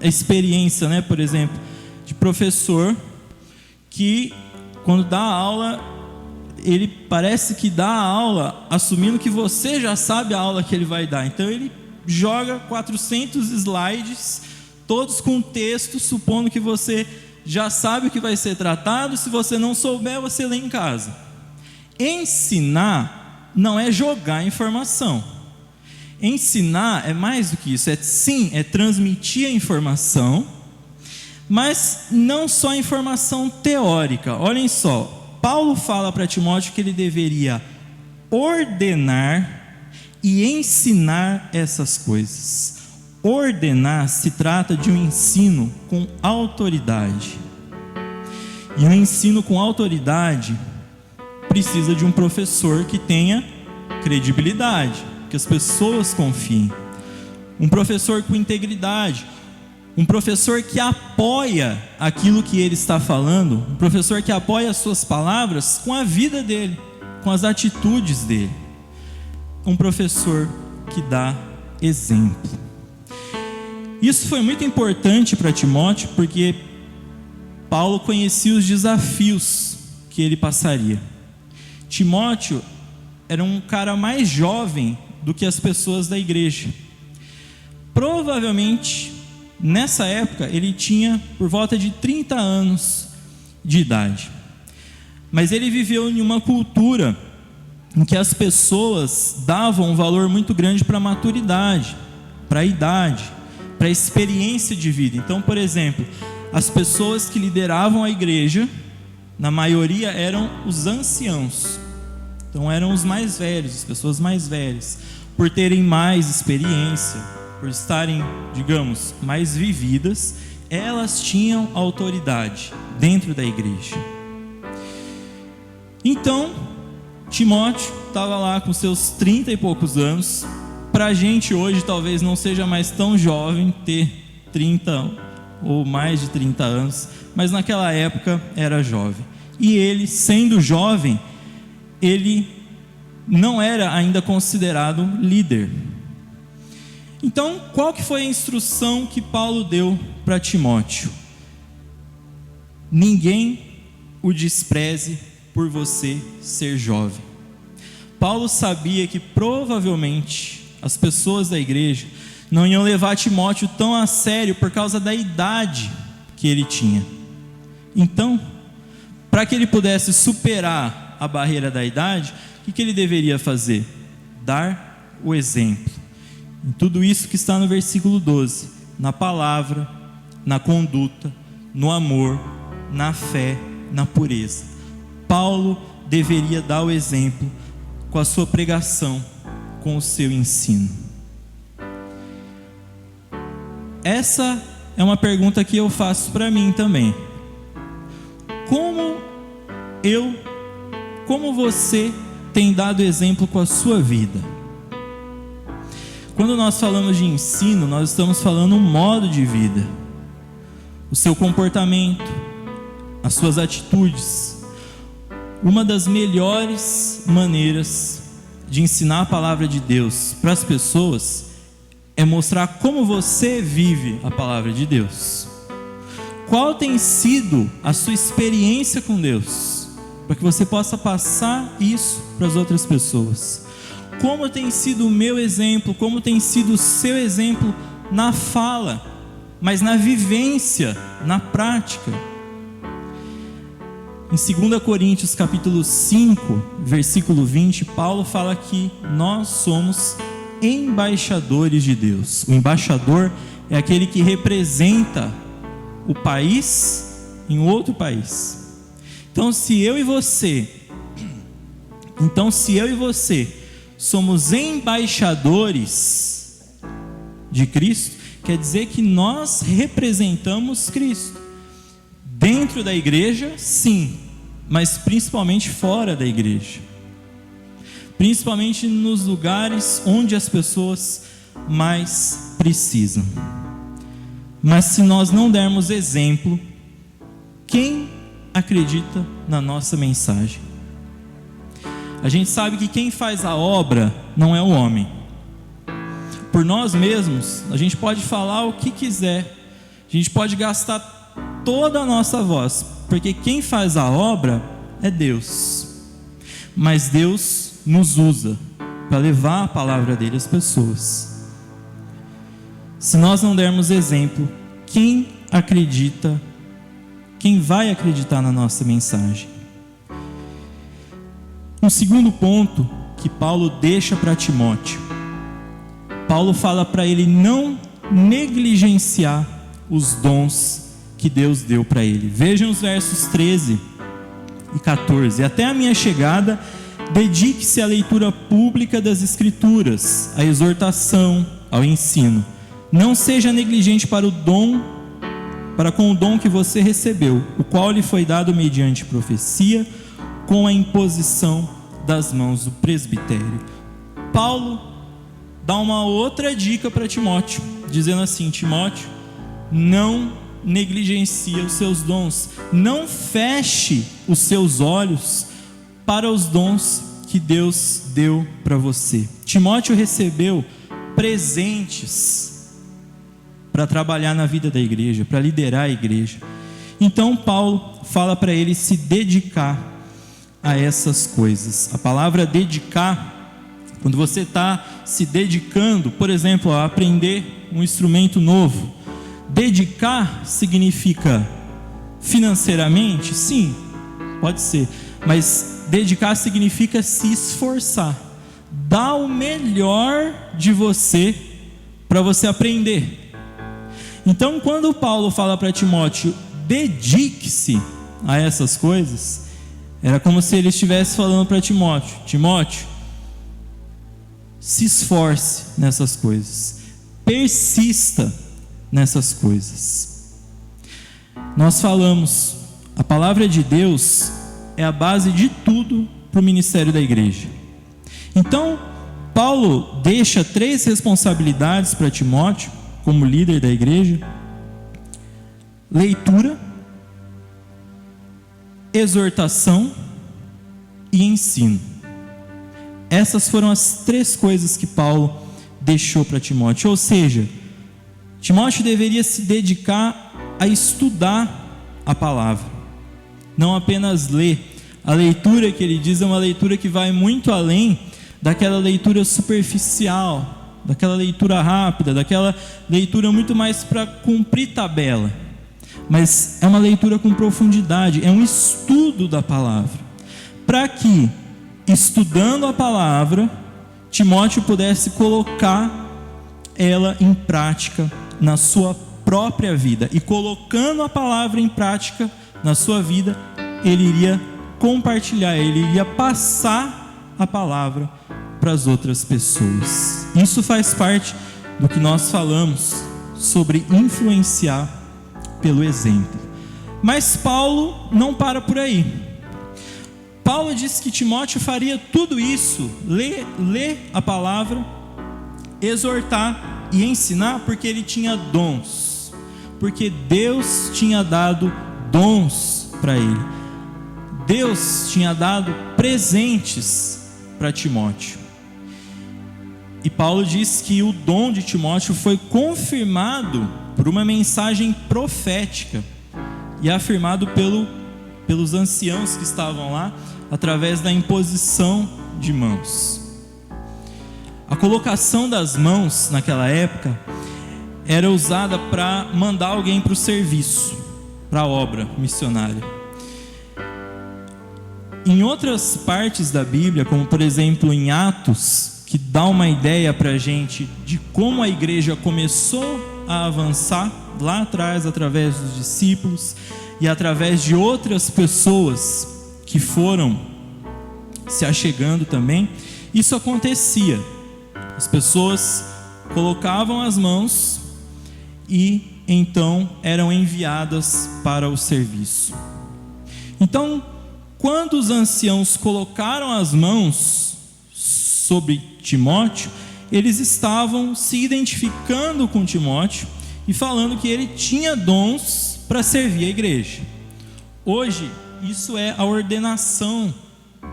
a experiência, né, por exemplo, de professor que quando dá aula, ele parece que dá a aula assumindo que você já sabe a aula que ele vai dar. Então ele joga 400 slides, todos com texto, supondo que você já sabe o que vai ser tratado. Se você não souber, você lê em casa. Ensinar não é jogar informação. Ensinar é mais do que isso. É transmitir a informação, mas não só informação teórica. Olhem só, Paulo fala para Timóteo que ele deveria ordenar e ensinar essas coisas. Ordenar se trata de um ensino com autoridade. E um ensino com autoridade precisa de um professor que tenha credibilidade, que as pessoas confiem. Um professor com integridade, um professor que apoia aquilo que ele está falando, um professor que apoia as suas palavras com a vida dele, com as atitudes dele. Um professor que dá exemplo. Isso foi muito importante para Timóteo, porque Paulo conhecia os desafios que ele passaria. Timóteo era um cara mais jovem do que as pessoas da igreja. Provavelmente, nessa época, ele tinha por volta de 30 anos de idade. Mas ele viveu em uma cultura em que as pessoas davam um valor muito grande para a maturidade, para a idade, para a experiência de vida. Então, por exemplo, as pessoas que lideravam a igreja, na maioria eram os anciãos. Então eram os mais velhos, as pessoas mais velhas, por terem mais experiência, por estarem, digamos, mais vividas, elas tinham autoridade dentro da igreja. Então, Timóteo estava lá com seus 30 e poucos anos. Para a gente hoje talvez não seja mais tão jovem ter 30 ou mais de 30 anos, mas naquela época era jovem. E ele, sendo jovem, ele não era ainda considerado líder. Então, qual que foi a instrução que Paulo deu para Timóteo? Ninguém o despreze por você ser jovem. Paulo sabia que provavelmente as pessoas da igreja não iam levar Timóteo tão a sério por causa da idade que ele tinha. Então, para que ele pudesse superar a barreira da idade, o que ele deveria fazer? Dar o exemplo. Em tudo isso que está no versículo 12, na palavra, na conduta, no amor, na fé, na pureza. Paulo deveria dar o exemplo com a sua pregação, com o seu ensino. Essa é uma pergunta que eu faço para mim também. Como você tem dado exemplo com a sua vida? Quando nós falamos de ensino, nós estamos falando um modo de vida, o seu comportamento, as suas atitudes. Uma das melhores maneiras de ensinar a palavra de Deus para as pessoas é mostrar como você vive a palavra de Deus. Qual tem sido a sua experiência com Deus, para que você possa passar isso para as outras pessoas. Como tem sido o meu exemplo, como tem sido o seu exemplo na fala, mas na vivência, na prática. Em 2 Coríntios capítulo 5, versículo 20, Paulo fala que nós somos embaixadores de Deus. O embaixador é aquele que representa o país em outro país. Então se eu e você somos embaixadores de Cristo, quer dizer que nós representamos Cristo. Dentro da igreja, sim, mas principalmente fora da igreja. Principalmente nos lugares onde as pessoas mais precisam. Mas se nós não dermos exemplo, quem acredita na nossa mensagem? A gente sabe que quem faz a obra não é o homem. Por nós mesmos, a gente pode falar o que quiser, a gente pode gastar toda a nossa voz, porque quem faz a obra é Deus. Mas Deus nos usa para levar a palavra dele às pessoas. Se nós não dermos exemplo, quem vai acreditar na nossa mensagem? Um segundo ponto que Paulo deixa para Timóteo. Paulo fala para ele não negligenciar os dons que Deus deu para ele. Vejam os versos 13 e 14. Até a minha chegada, dedique-se à leitura pública das Escrituras, à exortação, ao ensino. Não seja negligente para com o dom que você recebeu, o qual lhe foi dado mediante profecia, com a imposição das mãos do presbitério. Paulo dá uma outra dica para Timóteo, dizendo assim: Timóteo, não negligencia os seus dons, não feche os seus olhos para os dons que Deus deu para você. Timóteo recebeu presentes para trabalhar na vida da igreja, para liderar a igreja. Então Paulo fala para ele se dedicar a essas coisas. A palavra dedicar, quando você está se dedicando, por exemplo, a aprender um instrumento novo, dedicar significa financeiramente? Sim, pode ser, mas dedicar significa se esforçar, dar o melhor de você para você aprender. Então, quando Paulo fala para Timóteo, dedique-se a essas coisas, era como se ele estivesse falando para Timóteo: Timóteo, se esforce nessas coisas, persista nessas coisas. Nós falamos, a palavra de Deus é a base de tudo para o ministério da igreja. Então, Paulo deixa 3 responsabilidades para Timóteo, como líder da igreja: leitura, exortação e ensino. Essas foram as 3 coisas que Paulo deixou para Timóteo. Ou seja, Timóteo deveria se dedicar a estudar a palavra, não apenas ler. A leitura que ele diz é uma leitura que vai muito além daquela leitura superficial, daquela leitura rápida, daquela leitura muito mais para cumprir tabela, mas é uma leitura com profundidade, é um estudo da palavra, para que, estudando a palavra, Timóteo pudesse colocar ela em prática na sua própria vida, e colocando a palavra em prática na sua vida, ele iria compartilhar, ele iria passar a palavra para as outras pessoas. Isso faz parte do que nós falamos sobre influenciar pelo exemplo. Mas Paulo não para por aí. Paulo diz que Timóteo faria tudo isso, ler a palavra, exortar e ensinar, porque ele tinha dons, porque Deus tinha dado dons para ele. Deus tinha dado presentes para Timóteo. E Paulo diz que o dom de Timóteo foi confirmado por uma mensagem profética e afirmado pelos anciãos que estavam lá, através da imposição de mãos. A colocação das mãos naquela época era usada para mandar alguém para o serviço, para a obra missionária. Em outras partes da Bíblia, como por exemplo em Atos, que dá uma ideia para a gente de como a igreja começou a avançar lá atrás, através dos discípulos e através de outras pessoas que foram se achegando também, isso acontecia. As pessoas colocavam as mãos e então eram enviadas para o serviço. Então, quando os anciãos colocaram as mãos sobre Timóteo, eles estavam se identificando com Timóteo e falando que ele tinha dons para servir a igreja. Hoje, isso é a ordenação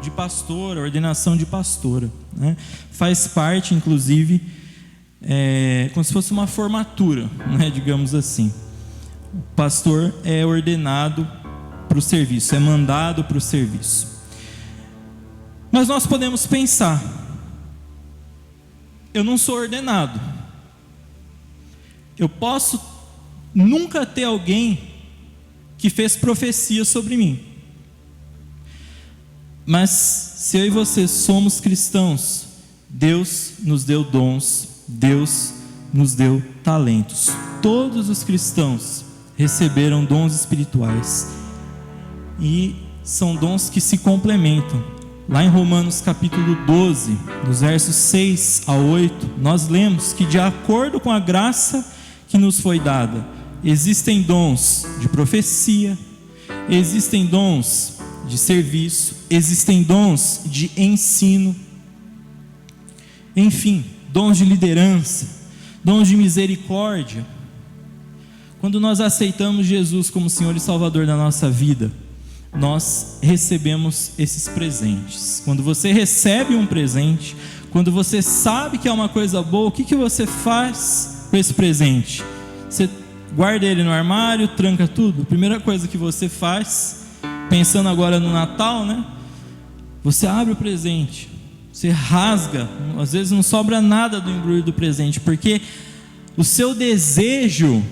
de pastor, a ordenação de pastora, né? Faz parte, inclusive, como se fosse uma formatura, né? Digamos assim. O pastor é ordenado para o serviço, é mandado para o serviço. Mas nós podemos pensar: eu não sou ordenado, eu posso nunca ter alguém que fez profecia sobre mim. Mas se eu e você somos cristãos, Deus nos deu dons, Deus nos deu talentos. Todos os cristãos receberam dons espirituais, e são dons que se complementam. Lá em Romanos capítulo 12, dos versos 6 a 8, nós lemos que de acordo com a graça que nos foi dada, existem dons de profecia, existem dons de serviço, existem dons de ensino, enfim, dons de liderança, dons de misericórdia. Quando nós aceitamos Jesus como Senhor e Salvador da nossa vida, nós recebemos esses presentes. Quando você recebe um presente, quando você sabe que é uma coisa boa, o que você faz com esse presente? Você guarda ele no armário, tranca tudo? A primeira coisa que você faz, pensando agora no Natal, né? Você abre o presente, você rasga, às vezes não sobra nada do embrulho do presente, porque o seu desejo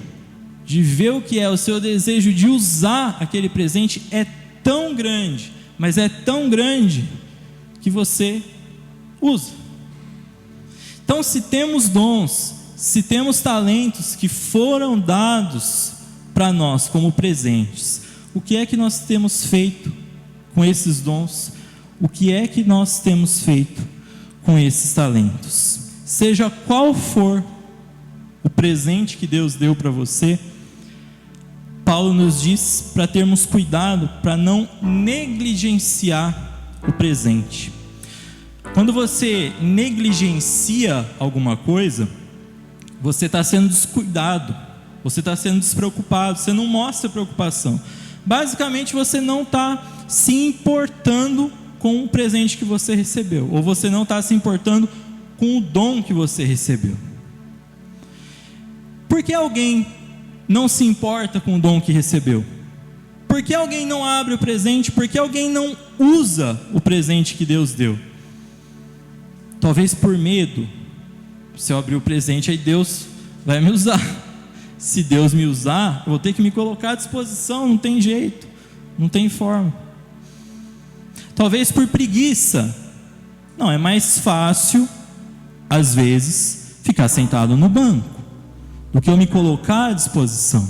de ver o que é, o seu desejo de usar aquele presente é tão grande, mas é tão grande que você usa. Então, se temos dons, se temos talentos que foram dados para nós como presentes, o que é que nós temos feito com esses dons? O que é que nós temos feito com esses talentos? Seja qual for o presente que Deus deu para você, Paulo nos diz para termos cuidado, para não negligenciar o presente. Quando você negligencia alguma coisa, você está sendo descuidado, você está sendo despreocupado, você não mostra preocupação. Basicamente, você não está se importando com o presente que você recebeu, ou você não está se importando com o dom que você recebeu. Por que alguém não se importa com o dom que recebeu? Por que alguém não abre o presente? Por que alguém não usa o presente que Deus deu? Talvez por medo. Se eu abrir o presente, aí Deus vai me usar. Se Deus me usar, eu vou ter que me colocar à disposição, não tem jeito, não tem forma. Talvez por preguiça. Não, é mais fácil, às vezes, ficar sentado no banco do que eu me colocar à disposição.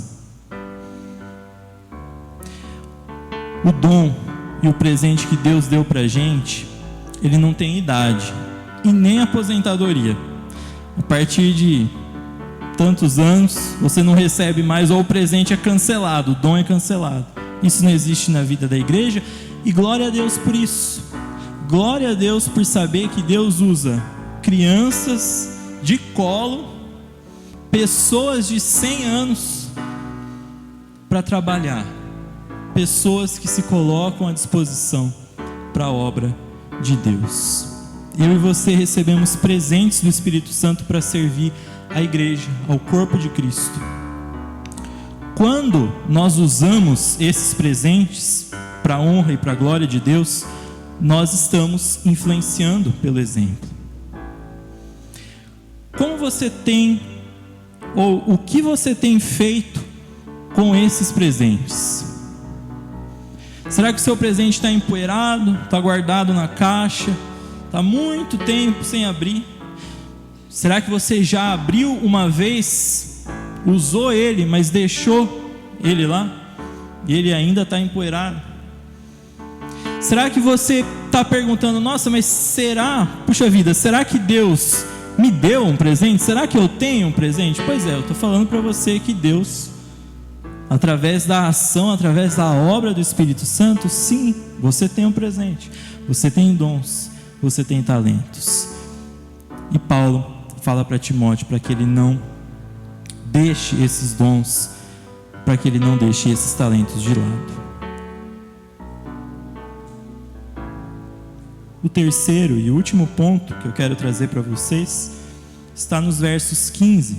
O dom e o presente que Deus deu para a gente, ele não tem idade e nem aposentadoria. A partir de tantos anos, você não recebe mais, ou o presente é cancelado, o dom é cancelado. Isso não existe na vida da igreja, e glória a Deus por isso. Glória a Deus por saber que Deus usa crianças de colo, pessoas de 100 anos para trabalhar, pessoas que se colocam à disposição para a obra de Deus. Eu e você recebemos presentes do Espírito Santo para servir a igreja, ao corpo de Cristo. Quando nós usamos esses presentes para a honra e para a glória de Deus, nós estamos influenciando pelo exemplo. Como você tem, ou o que você tem feito com esses presentes? Será que o seu presente está empoeirado, está guardado na caixa, está muito tempo sem abrir? Será que você já abriu uma vez, usou ele, mas deixou ele lá, e ele ainda está empoeirado? Será que você está perguntando, nossa, mas será, puxa vida, será que Deus me deu um presente? Será que eu tenho um presente? Pois é, eu estou falando para você que Deus, através da ação, através da obra do Espírito Santo, sim, você tem um presente, você tem dons, você tem talentos. E Paulo fala para Timóteo para que ele não deixe esses dons, para que ele não deixe esses talentos de lado. O terceiro e último ponto que eu quero trazer para vocês está nos versos 15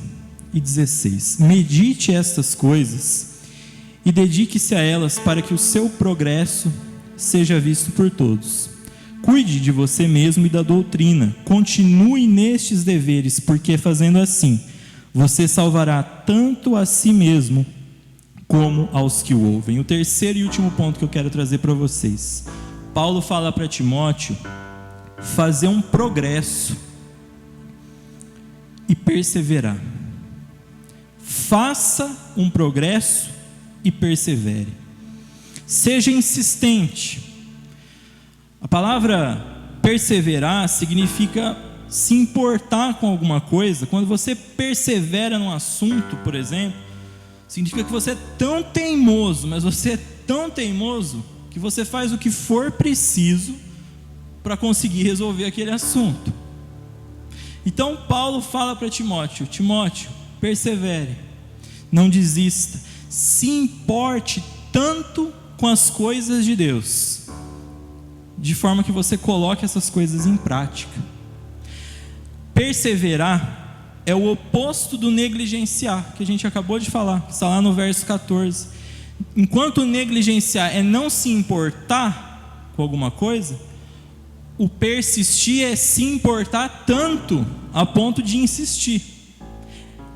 e 16. Medite estas coisas e dedique-se a elas para que o seu progresso seja visto por todos. Cuide de você mesmo e da doutrina. Continue nestes deveres, porque fazendo assim, você salvará tanto a si mesmo como aos que o ouvem. O terceiro e último ponto que eu quero trazer para vocês. Paulo fala para Timóteo fazer um progresso e perseverar. Faça um progresso e persevere. Seja insistente. A palavra perseverar significa se importar com alguma coisa. Quando você persevera num assunto, por exemplo, significa que você é tão teimoso, mas você é tão teimoso que você faz o que for preciso para conseguir resolver aquele assunto. Então Paulo fala para Timóteo: Timóteo, persevere, não desista, se importe tanto com as coisas de Deus, de forma que você coloque essas coisas em prática. Perseverar é o oposto do negligenciar, que a gente acabou de falar, que está lá no verso 14. Enquanto negligenciar é não se importar com alguma coisa, o persistir é se importar tanto a ponto de insistir.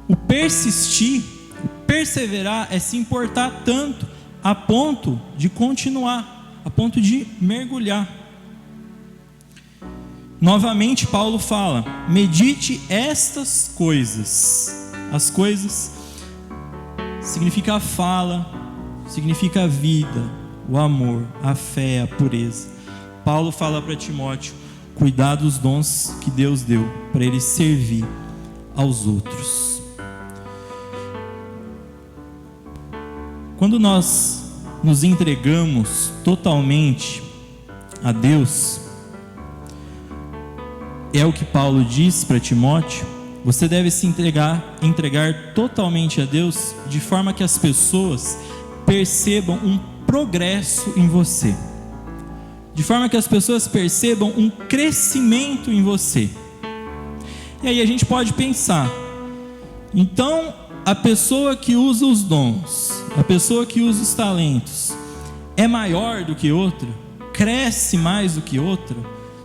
O persistir, o perseverar é se importar tanto a ponto de continuar, a ponto de mergulhar. Novamente Paulo fala: medite estas coisas. As coisas significa a fala, significa a vida, o amor, a fé, a pureza. Paulo fala para Timóteo: cuidar dos dons que Deus deu para ele servir aos outros. Quando nós nos entregamos totalmente a Deus, é o que Paulo diz para Timóteo: você deve se entregar totalmente a Deus, de forma que as pessoas percebam um progresso em você, de forma que as pessoas percebam um crescimento em você. E aí a gente pode pensar: então a pessoa que usa os dons, a pessoa que usa os talentos, é maior do que outra? Cresce mais do que outra?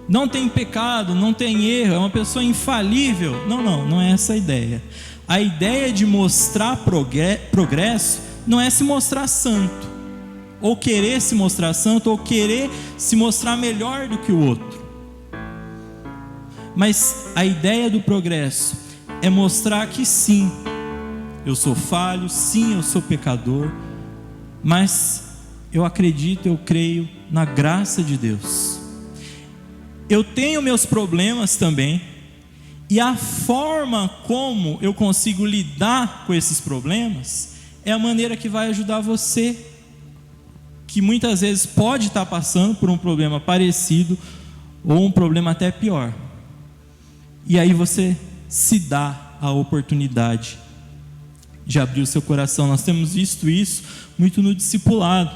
Não tem pecado, não tem erro, é uma pessoa infalível? Não é essa a ideia. A ideia de mostrar progresso não é se mostrar santo, ou querer se mostrar santo, ou querer se mostrar melhor do que o outro. Mas a ideia do progresso é mostrar que sim, eu sou falho, sim, eu sou pecador, mas eu acredito, eu creio na graça de Deus. Eu tenho meus problemas também, e a forma como eu consigo lidar com esses problemas é a maneira que vai ajudar você, que muitas vezes pode estar passando por um problema parecido, ou um problema até pior. E aí você se dá a oportunidade de abrir o seu coração. Nós temos visto isso muito no discipulado.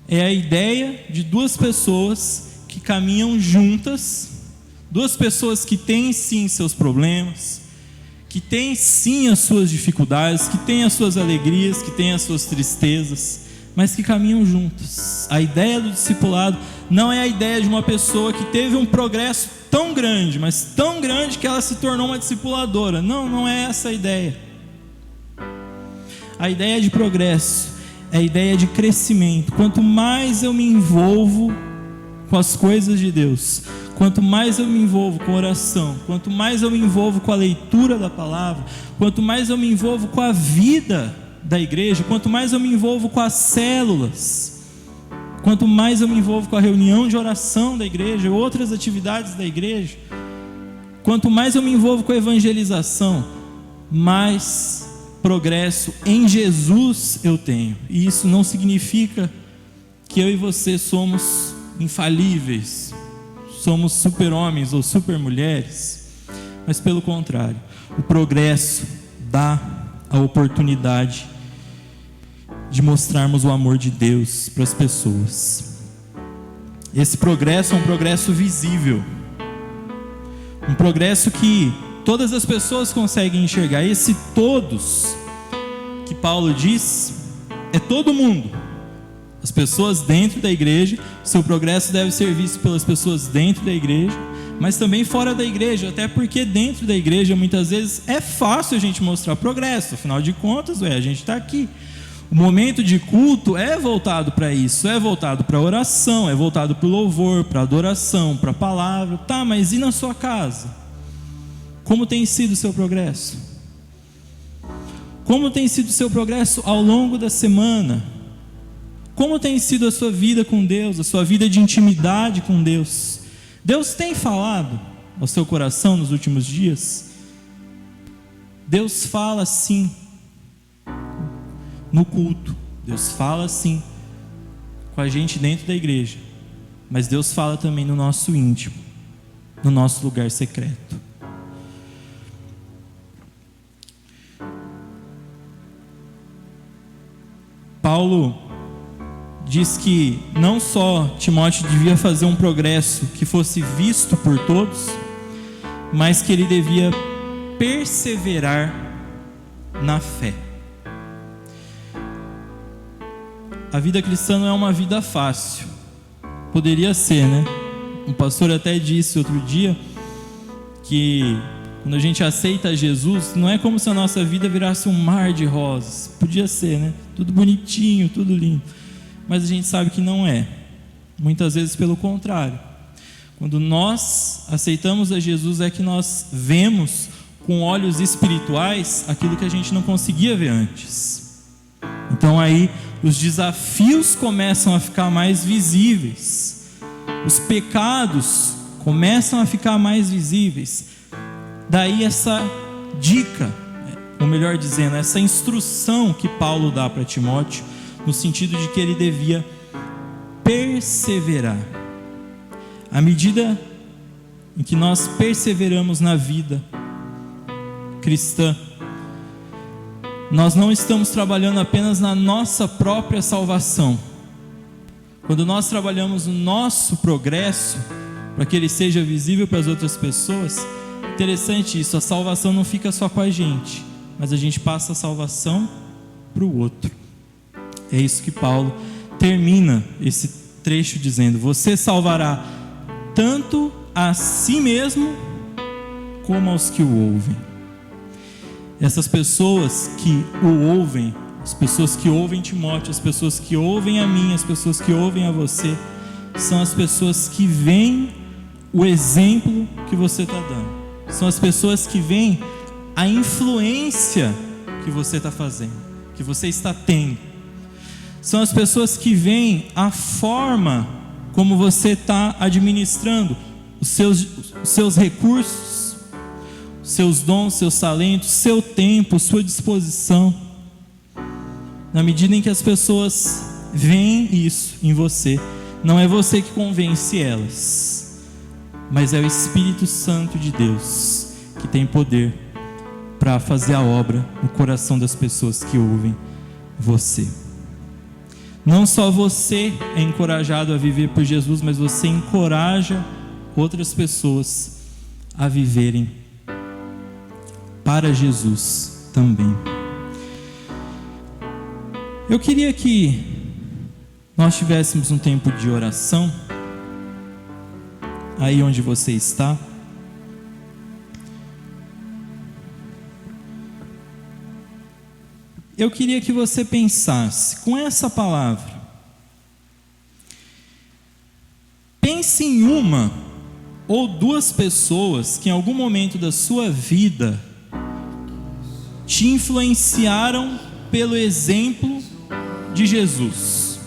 É a ideia de duas pessoas que caminham juntas, duas pessoas que têm sim seus problemas, que têm sim as suas dificuldades, que têm as suas alegrias, que têm as suas tristezas, mas que caminham juntas. A ideia do discipulado não é a ideia de uma pessoa que teve um progresso tão grande, mas tão grande que ela se tornou uma discipuladora. Não é essa a ideia. A ideia de progresso é a ideia de crescimento. Quanto mais eu me envolvo com as coisas de Deus, quanto mais eu me envolvo com a oração, quanto mais eu me envolvo com a leitura da palavra, quanto mais eu me envolvo com a vida da igreja, quanto mais eu me envolvo com as células, quanto mais eu me envolvo com a reunião de oração da igreja, outras atividades da igreja, quanto mais eu me envolvo com a evangelização, mais progresso em Jesus eu tenho. E isso não significa que eu e você somos infalíveis, somos super-homens ou super-mulheres, mas pelo contrário, o progresso dá a oportunidade de mostrarmos o amor de Deus para as pessoas. Esse progresso é um progresso visível, um progresso que todas as pessoas conseguem enxergar. Esse todos que Paulo diz é todo mundo. As pessoas dentro da igreja, seu progresso deve ser visto pelas pessoas dentro da igreja, mas também fora da igreja, até porque dentro da igreja muitas vezes é fácil a gente mostrar progresso, afinal de contas, a gente está aqui. O momento de culto é voltado para isso, é voltado para a oração, é voltado para o louvor, para a adoração, para a palavra. Tá, mas e na sua casa? Como tem sido o seu progresso? Como tem sido o seu progresso ao longo da semana? Como tem sido a sua vida com Deus, a sua vida de intimidade com Deus? Deus tem falado ao seu coração nos últimos dias? Deus fala sim no culto, Deus fala sim com a gente dentro da igreja, mas Deus fala também no nosso íntimo, no nosso lugar secreto. Paulo diz que não só Timóteo devia fazer um progresso que fosse visto por todos, mas que ele devia perseverar na fé. A vida cristã não é uma vida fácil. Poderia ser, né? Um pastor até disse outro dia que quando a gente aceita Jesus, não é como se a nossa vida virasse um mar de rosas. Podia ser, né? Tudo bonitinho, tudo lindo. Mas a gente sabe que não é. Muitas vezes pelo contrário. Quando nós aceitamos a Jesus, é que nós vemos com olhos espirituais aquilo que a gente não conseguia ver antes. Então aí os desafios começam a ficar mais visíveis. Os pecados começam a ficar mais visíveis. Daí essa dica, ou melhor dizendo, essa instrução que Paulo dá para Timóteo, no sentido de que ele devia perseverar. À medida em que nós perseveramos na vida cristã, nós não estamos trabalhando apenas na nossa própria salvação. Quando nós trabalhamos no nosso progresso, para que ele seja visível para as outras pessoas, interessante isso, a salvação não fica só com a gente, mas a gente passa a salvação para o outro. É isso que Paulo termina esse trecho dizendo: você salvará tanto a si mesmo como aos que o ouvem. Essas pessoas que o ouvem, as pessoas que ouvem Timóteo, as pessoas que ouvem a mim, as pessoas que ouvem a você, são as pessoas que veem o exemplo que você está dando. São as pessoas que veem a influência que você está fazendo, que você está tendo. São as pessoas que veem a forma como você está administrando os seus recursos, seus dons, seus talentos, seu tempo, sua disposição. Na medida em que as pessoas veem isso em você, não é você que convence elas, mas é o Espírito Santo de Deus que tem poder para fazer a obra no coração das pessoas que ouvem você. Não só você é encorajado a viver por Jesus, mas você encoraja outras pessoas a viverem para Jesus também. Eu queria que nós tivéssemos um tempo de oração, aí onde você está. Eu queria que você pensasse com essa palavra. Pense em uma ou duas pessoas que em algum momento da sua vida te influenciaram pelo exemplo de Jesus.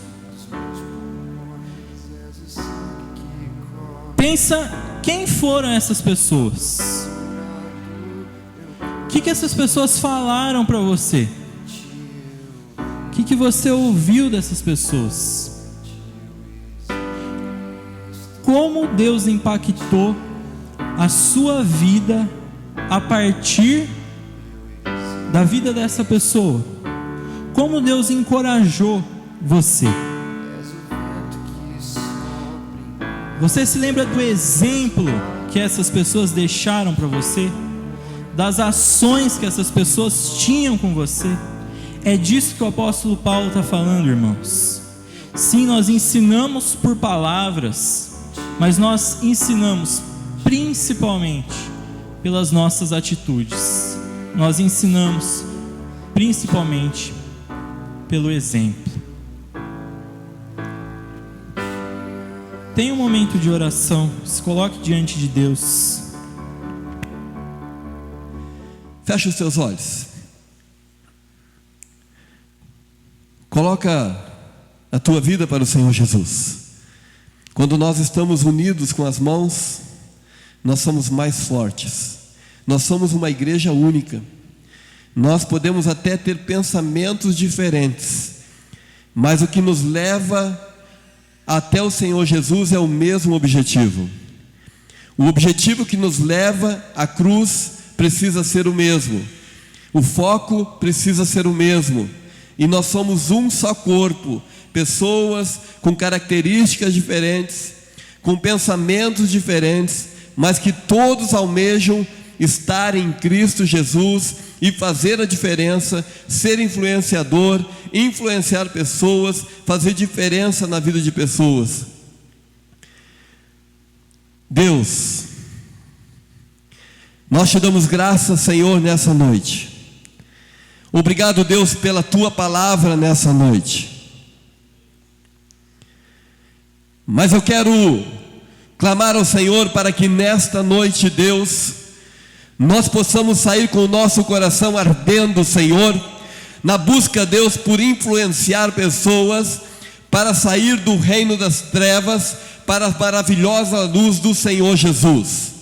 Pensa quem foram essas pessoas. O que essas pessoas falaram para você? O que você ouviu dessas pessoas? Como Deus impactou a sua vida a partir da vida dessa pessoa? Como Deus encorajou você? Você se lembra do exemplo que essas pessoas deixaram para você? Das ações que essas pessoas tinham com você? É disso que o apóstolo Paulo está falando, irmãos. Sim, nós ensinamos por palavras, mas nós ensinamos principalmente pelas nossas atitudes. Nós ensinamos principalmente pelo exemplo. Tenha um momento de oração, se coloque diante de Deus. Feche os seus olhos. Coloca a tua vida para o Senhor Jesus. Quando nós estamos unidos com as mãos, nós somos mais fortes. Nós somos uma igreja única. Nós podemos até ter pensamentos diferentes, mas o que nos leva até o Senhor Jesus é o mesmo objetivo. O objetivo que nos leva à cruz precisa ser o mesmo. O foco precisa ser o mesmo. E nós somos um só corpo, pessoas com características diferentes, com pensamentos diferentes, mas que todos almejam estar em Cristo Jesus e fazer a diferença, ser influenciador, influenciar pessoas, fazer diferença na vida de pessoas. Deus, nós te damos graças, Senhor, nessa noite. Obrigado, Deus, pela tua palavra nessa noite. Mas eu quero clamar ao Senhor para que nesta noite, Deus, nós possamos sair com o nosso coração ardendo, Senhor, na busca, Deus, por influenciar pessoas para sair do reino das trevas para a maravilhosa luz do Senhor Jesus.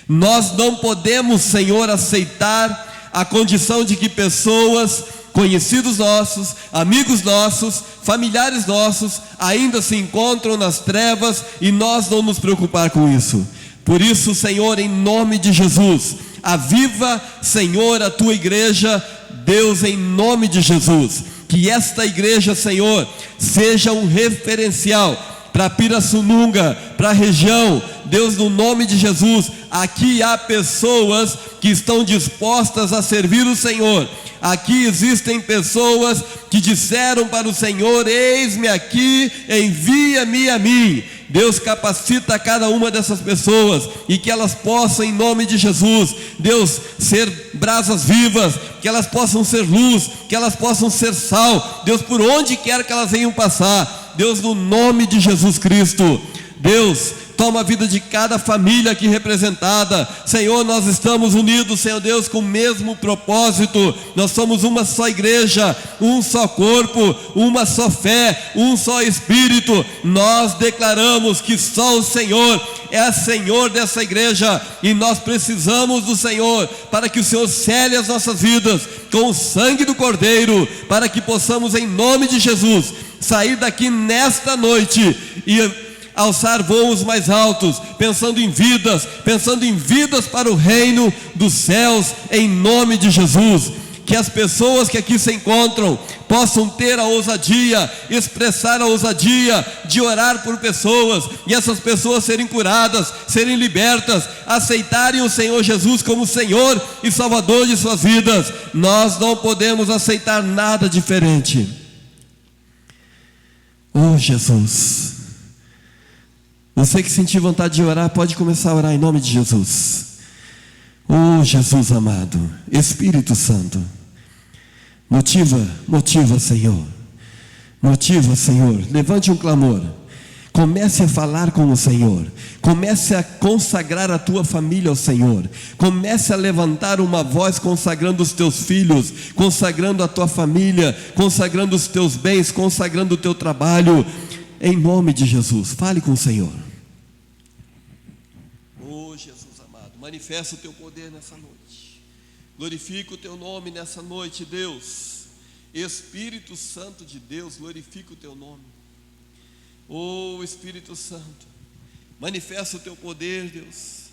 Nós não podemos, Senhor, aceitar a condição de que pessoas, conhecidos nossos, amigos nossos, familiares nossos, ainda se encontram nas trevas e nós não nos preocupar com isso. Por isso, Senhor, em nome de Jesus, aviva, Senhor, a tua igreja, Deus, em nome de Jesus, que esta igreja, Senhor, seja um referencial para Pirassununga, para a região. Deus, no nome de Jesus, aqui há pessoas que estão dispostas a servir o Senhor. Aqui existem pessoas que disseram para o Senhor: eis-me aqui, envia-me a mim. Deus, capacita cada uma dessas pessoas e que elas possam, em nome de Jesus, Deus, ser brasas vivas, que elas possam ser luz, que elas possam ser sal, Deus, por onde quer que elas venham passar, Deus, no nome de Jesus Cristo. Deus, toma a vida de cada família aqui representada. Senhor, nós estamos unidos, Senhor Deus, com o mesmo propósito. Nós somos uma só igreja, um só corpo, uma só fé, um só Espírito. Nós declaramos que só o Senhor é Senhor dessa igreja, e nós precisamos do Senhor para que o Senhor cele as nossas vidas com o sangue do Cordeiro, para que possamos, em nome de Jesus, sair daqui nesta noite e alçar voos mais altos, pensando em vidas para o reino dos céus, em nome de Jesus. Que as pessoas que aqui se encontram possam ter a ousadia, expressar a ousadia de orar por pessoas, e essas pessoas serem curadas, serem libertas, aceitarem o Senhor Jesus como Senhor e Salvador de suas vidas. Nós não podemos aceitar nada diferente. Oh Jesus, você que sentir vontade de orar, pode começar a orar em nome de Jesus. Oh Jesus amado, Espírito Santo, motiva Senhor, levante um clamor, comece a falar com o Senhor, comece a consagrar a tua família ao Senhor, comece a levantar uma voz consagrando os teus filhos, consagrando a tua família, consagrando os teus bens, consagrando o teu trabalho, em nome de Jesus. Fale com o Senhor. Oh Jesus amado, manifesta o teu poder nessa noite, glorifica o teu nome nessa noite, Deus. Espírito Santo de Deus, glorifica o teu nome. Oh Espírito Santo, manifesta o teu poder, Deus,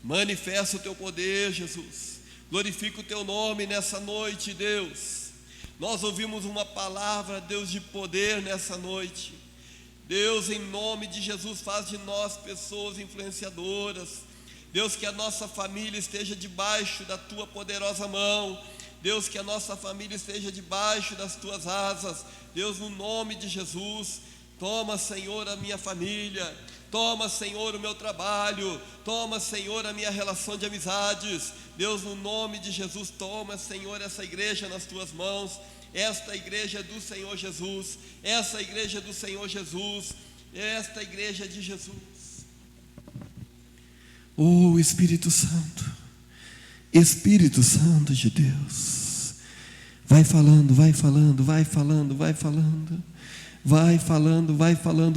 manifesta o teu poder, Jesus, glorifica o teu nome nessa noite, Deus. Nós ouvimos uma palavra, Deus, de poder nessa noite. Deus, em nome de Jesus, faz de nós pessoas influenciadoras. Deus, que a nossa família esteja debaixo da tua poderosa mão. Deus, que a nossa família esteja debaixo das tuas asas. Deus, no nome de Jesus, toma, Senhor, a minha família, toma, Senhor, o meu trabalho, toma, Senhor, a minha relação de amizades. Deus, no nome de Jesus, toma, Senhor, essa igreja nas tuas mãos. Esta igreja é do Senhor Jesus, essa igreja é do Senhor Jesus, esta igreja é de Jesus. Oh Espírito Santo de Deus, vai falando,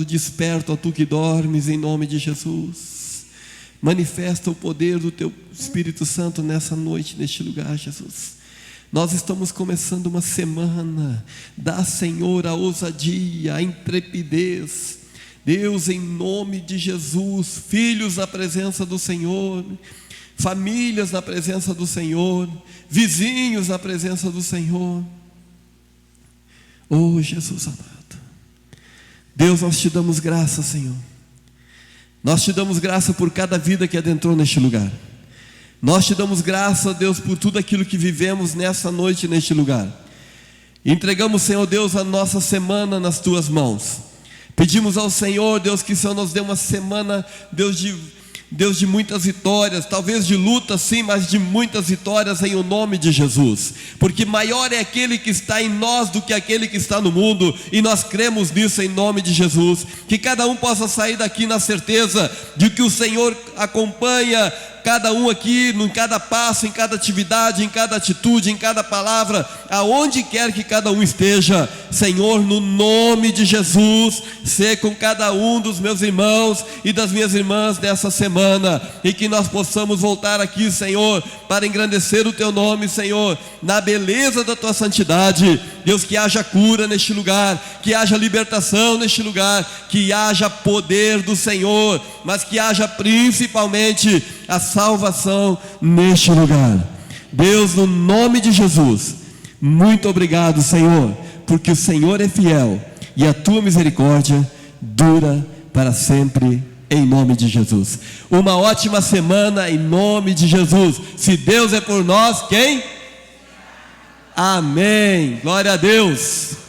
desperta, ó tu que dormes, em nome de Jesus. Manifesta o poder do teu Espírito Santo nessa noite, neste lugar, Jesus. Nós estamos começando uma semana. Dá, Senhor, a ousadia, a intrepidez. Deus, em nome de Jesus, filhos na presença do Senhor, famílias na presença do Senhor, vizinhos na presença do Senhor. Oh Jesus amado, Deus, nós te damos graça, Senhor. Nós te damos graça por cada vida que adentrou neste lugar. Nós te damos graça, Deus, por tudo aquilo que vivemos nessa noite, neste lugar. Entregamos, Senhor Deus, a nossa semana nas tuas mãos. Pedimos ao Senhor, Deus, que o Senhor nos dê uma semana, Deus, de muitas vitórias, talvez de luta sim, mas de muitas vitórias em o nome de Jesus, porque maior é aquele que está em nós do que aquele que está no mundo, e nós cremos nisso em nome de Jesus. Que cada um possa sair daqui na certeza de que o Senhor acompanha cada um aqui, em cada passo, em cada atividade, em cada atitude, em cada palavra, aonde quer que cada um esteja. Senhor, no nome de Jesus, sê com cada um dos meus irmãos e das minhas irmãs nessa semana, e que nós possamos voltar aqui, Senhor, para engrandecer o teu nome, Senhor, na beleza da tua santidade. Deus, que haja cura neste lugar, que haja libertação neste lugar, que haja poder do Senhor, mas que haja principalmente a salvação neste lugar. Deus, no nome de Jesus, muito obrigado, Senhor, porque o Senhor é fiel e a tua misericórdia dura para sempre, em nome de Jesus. Uma ótima semana em nome de Jesus. Se Deus é por nós, quem? Amém. Glória a Deus.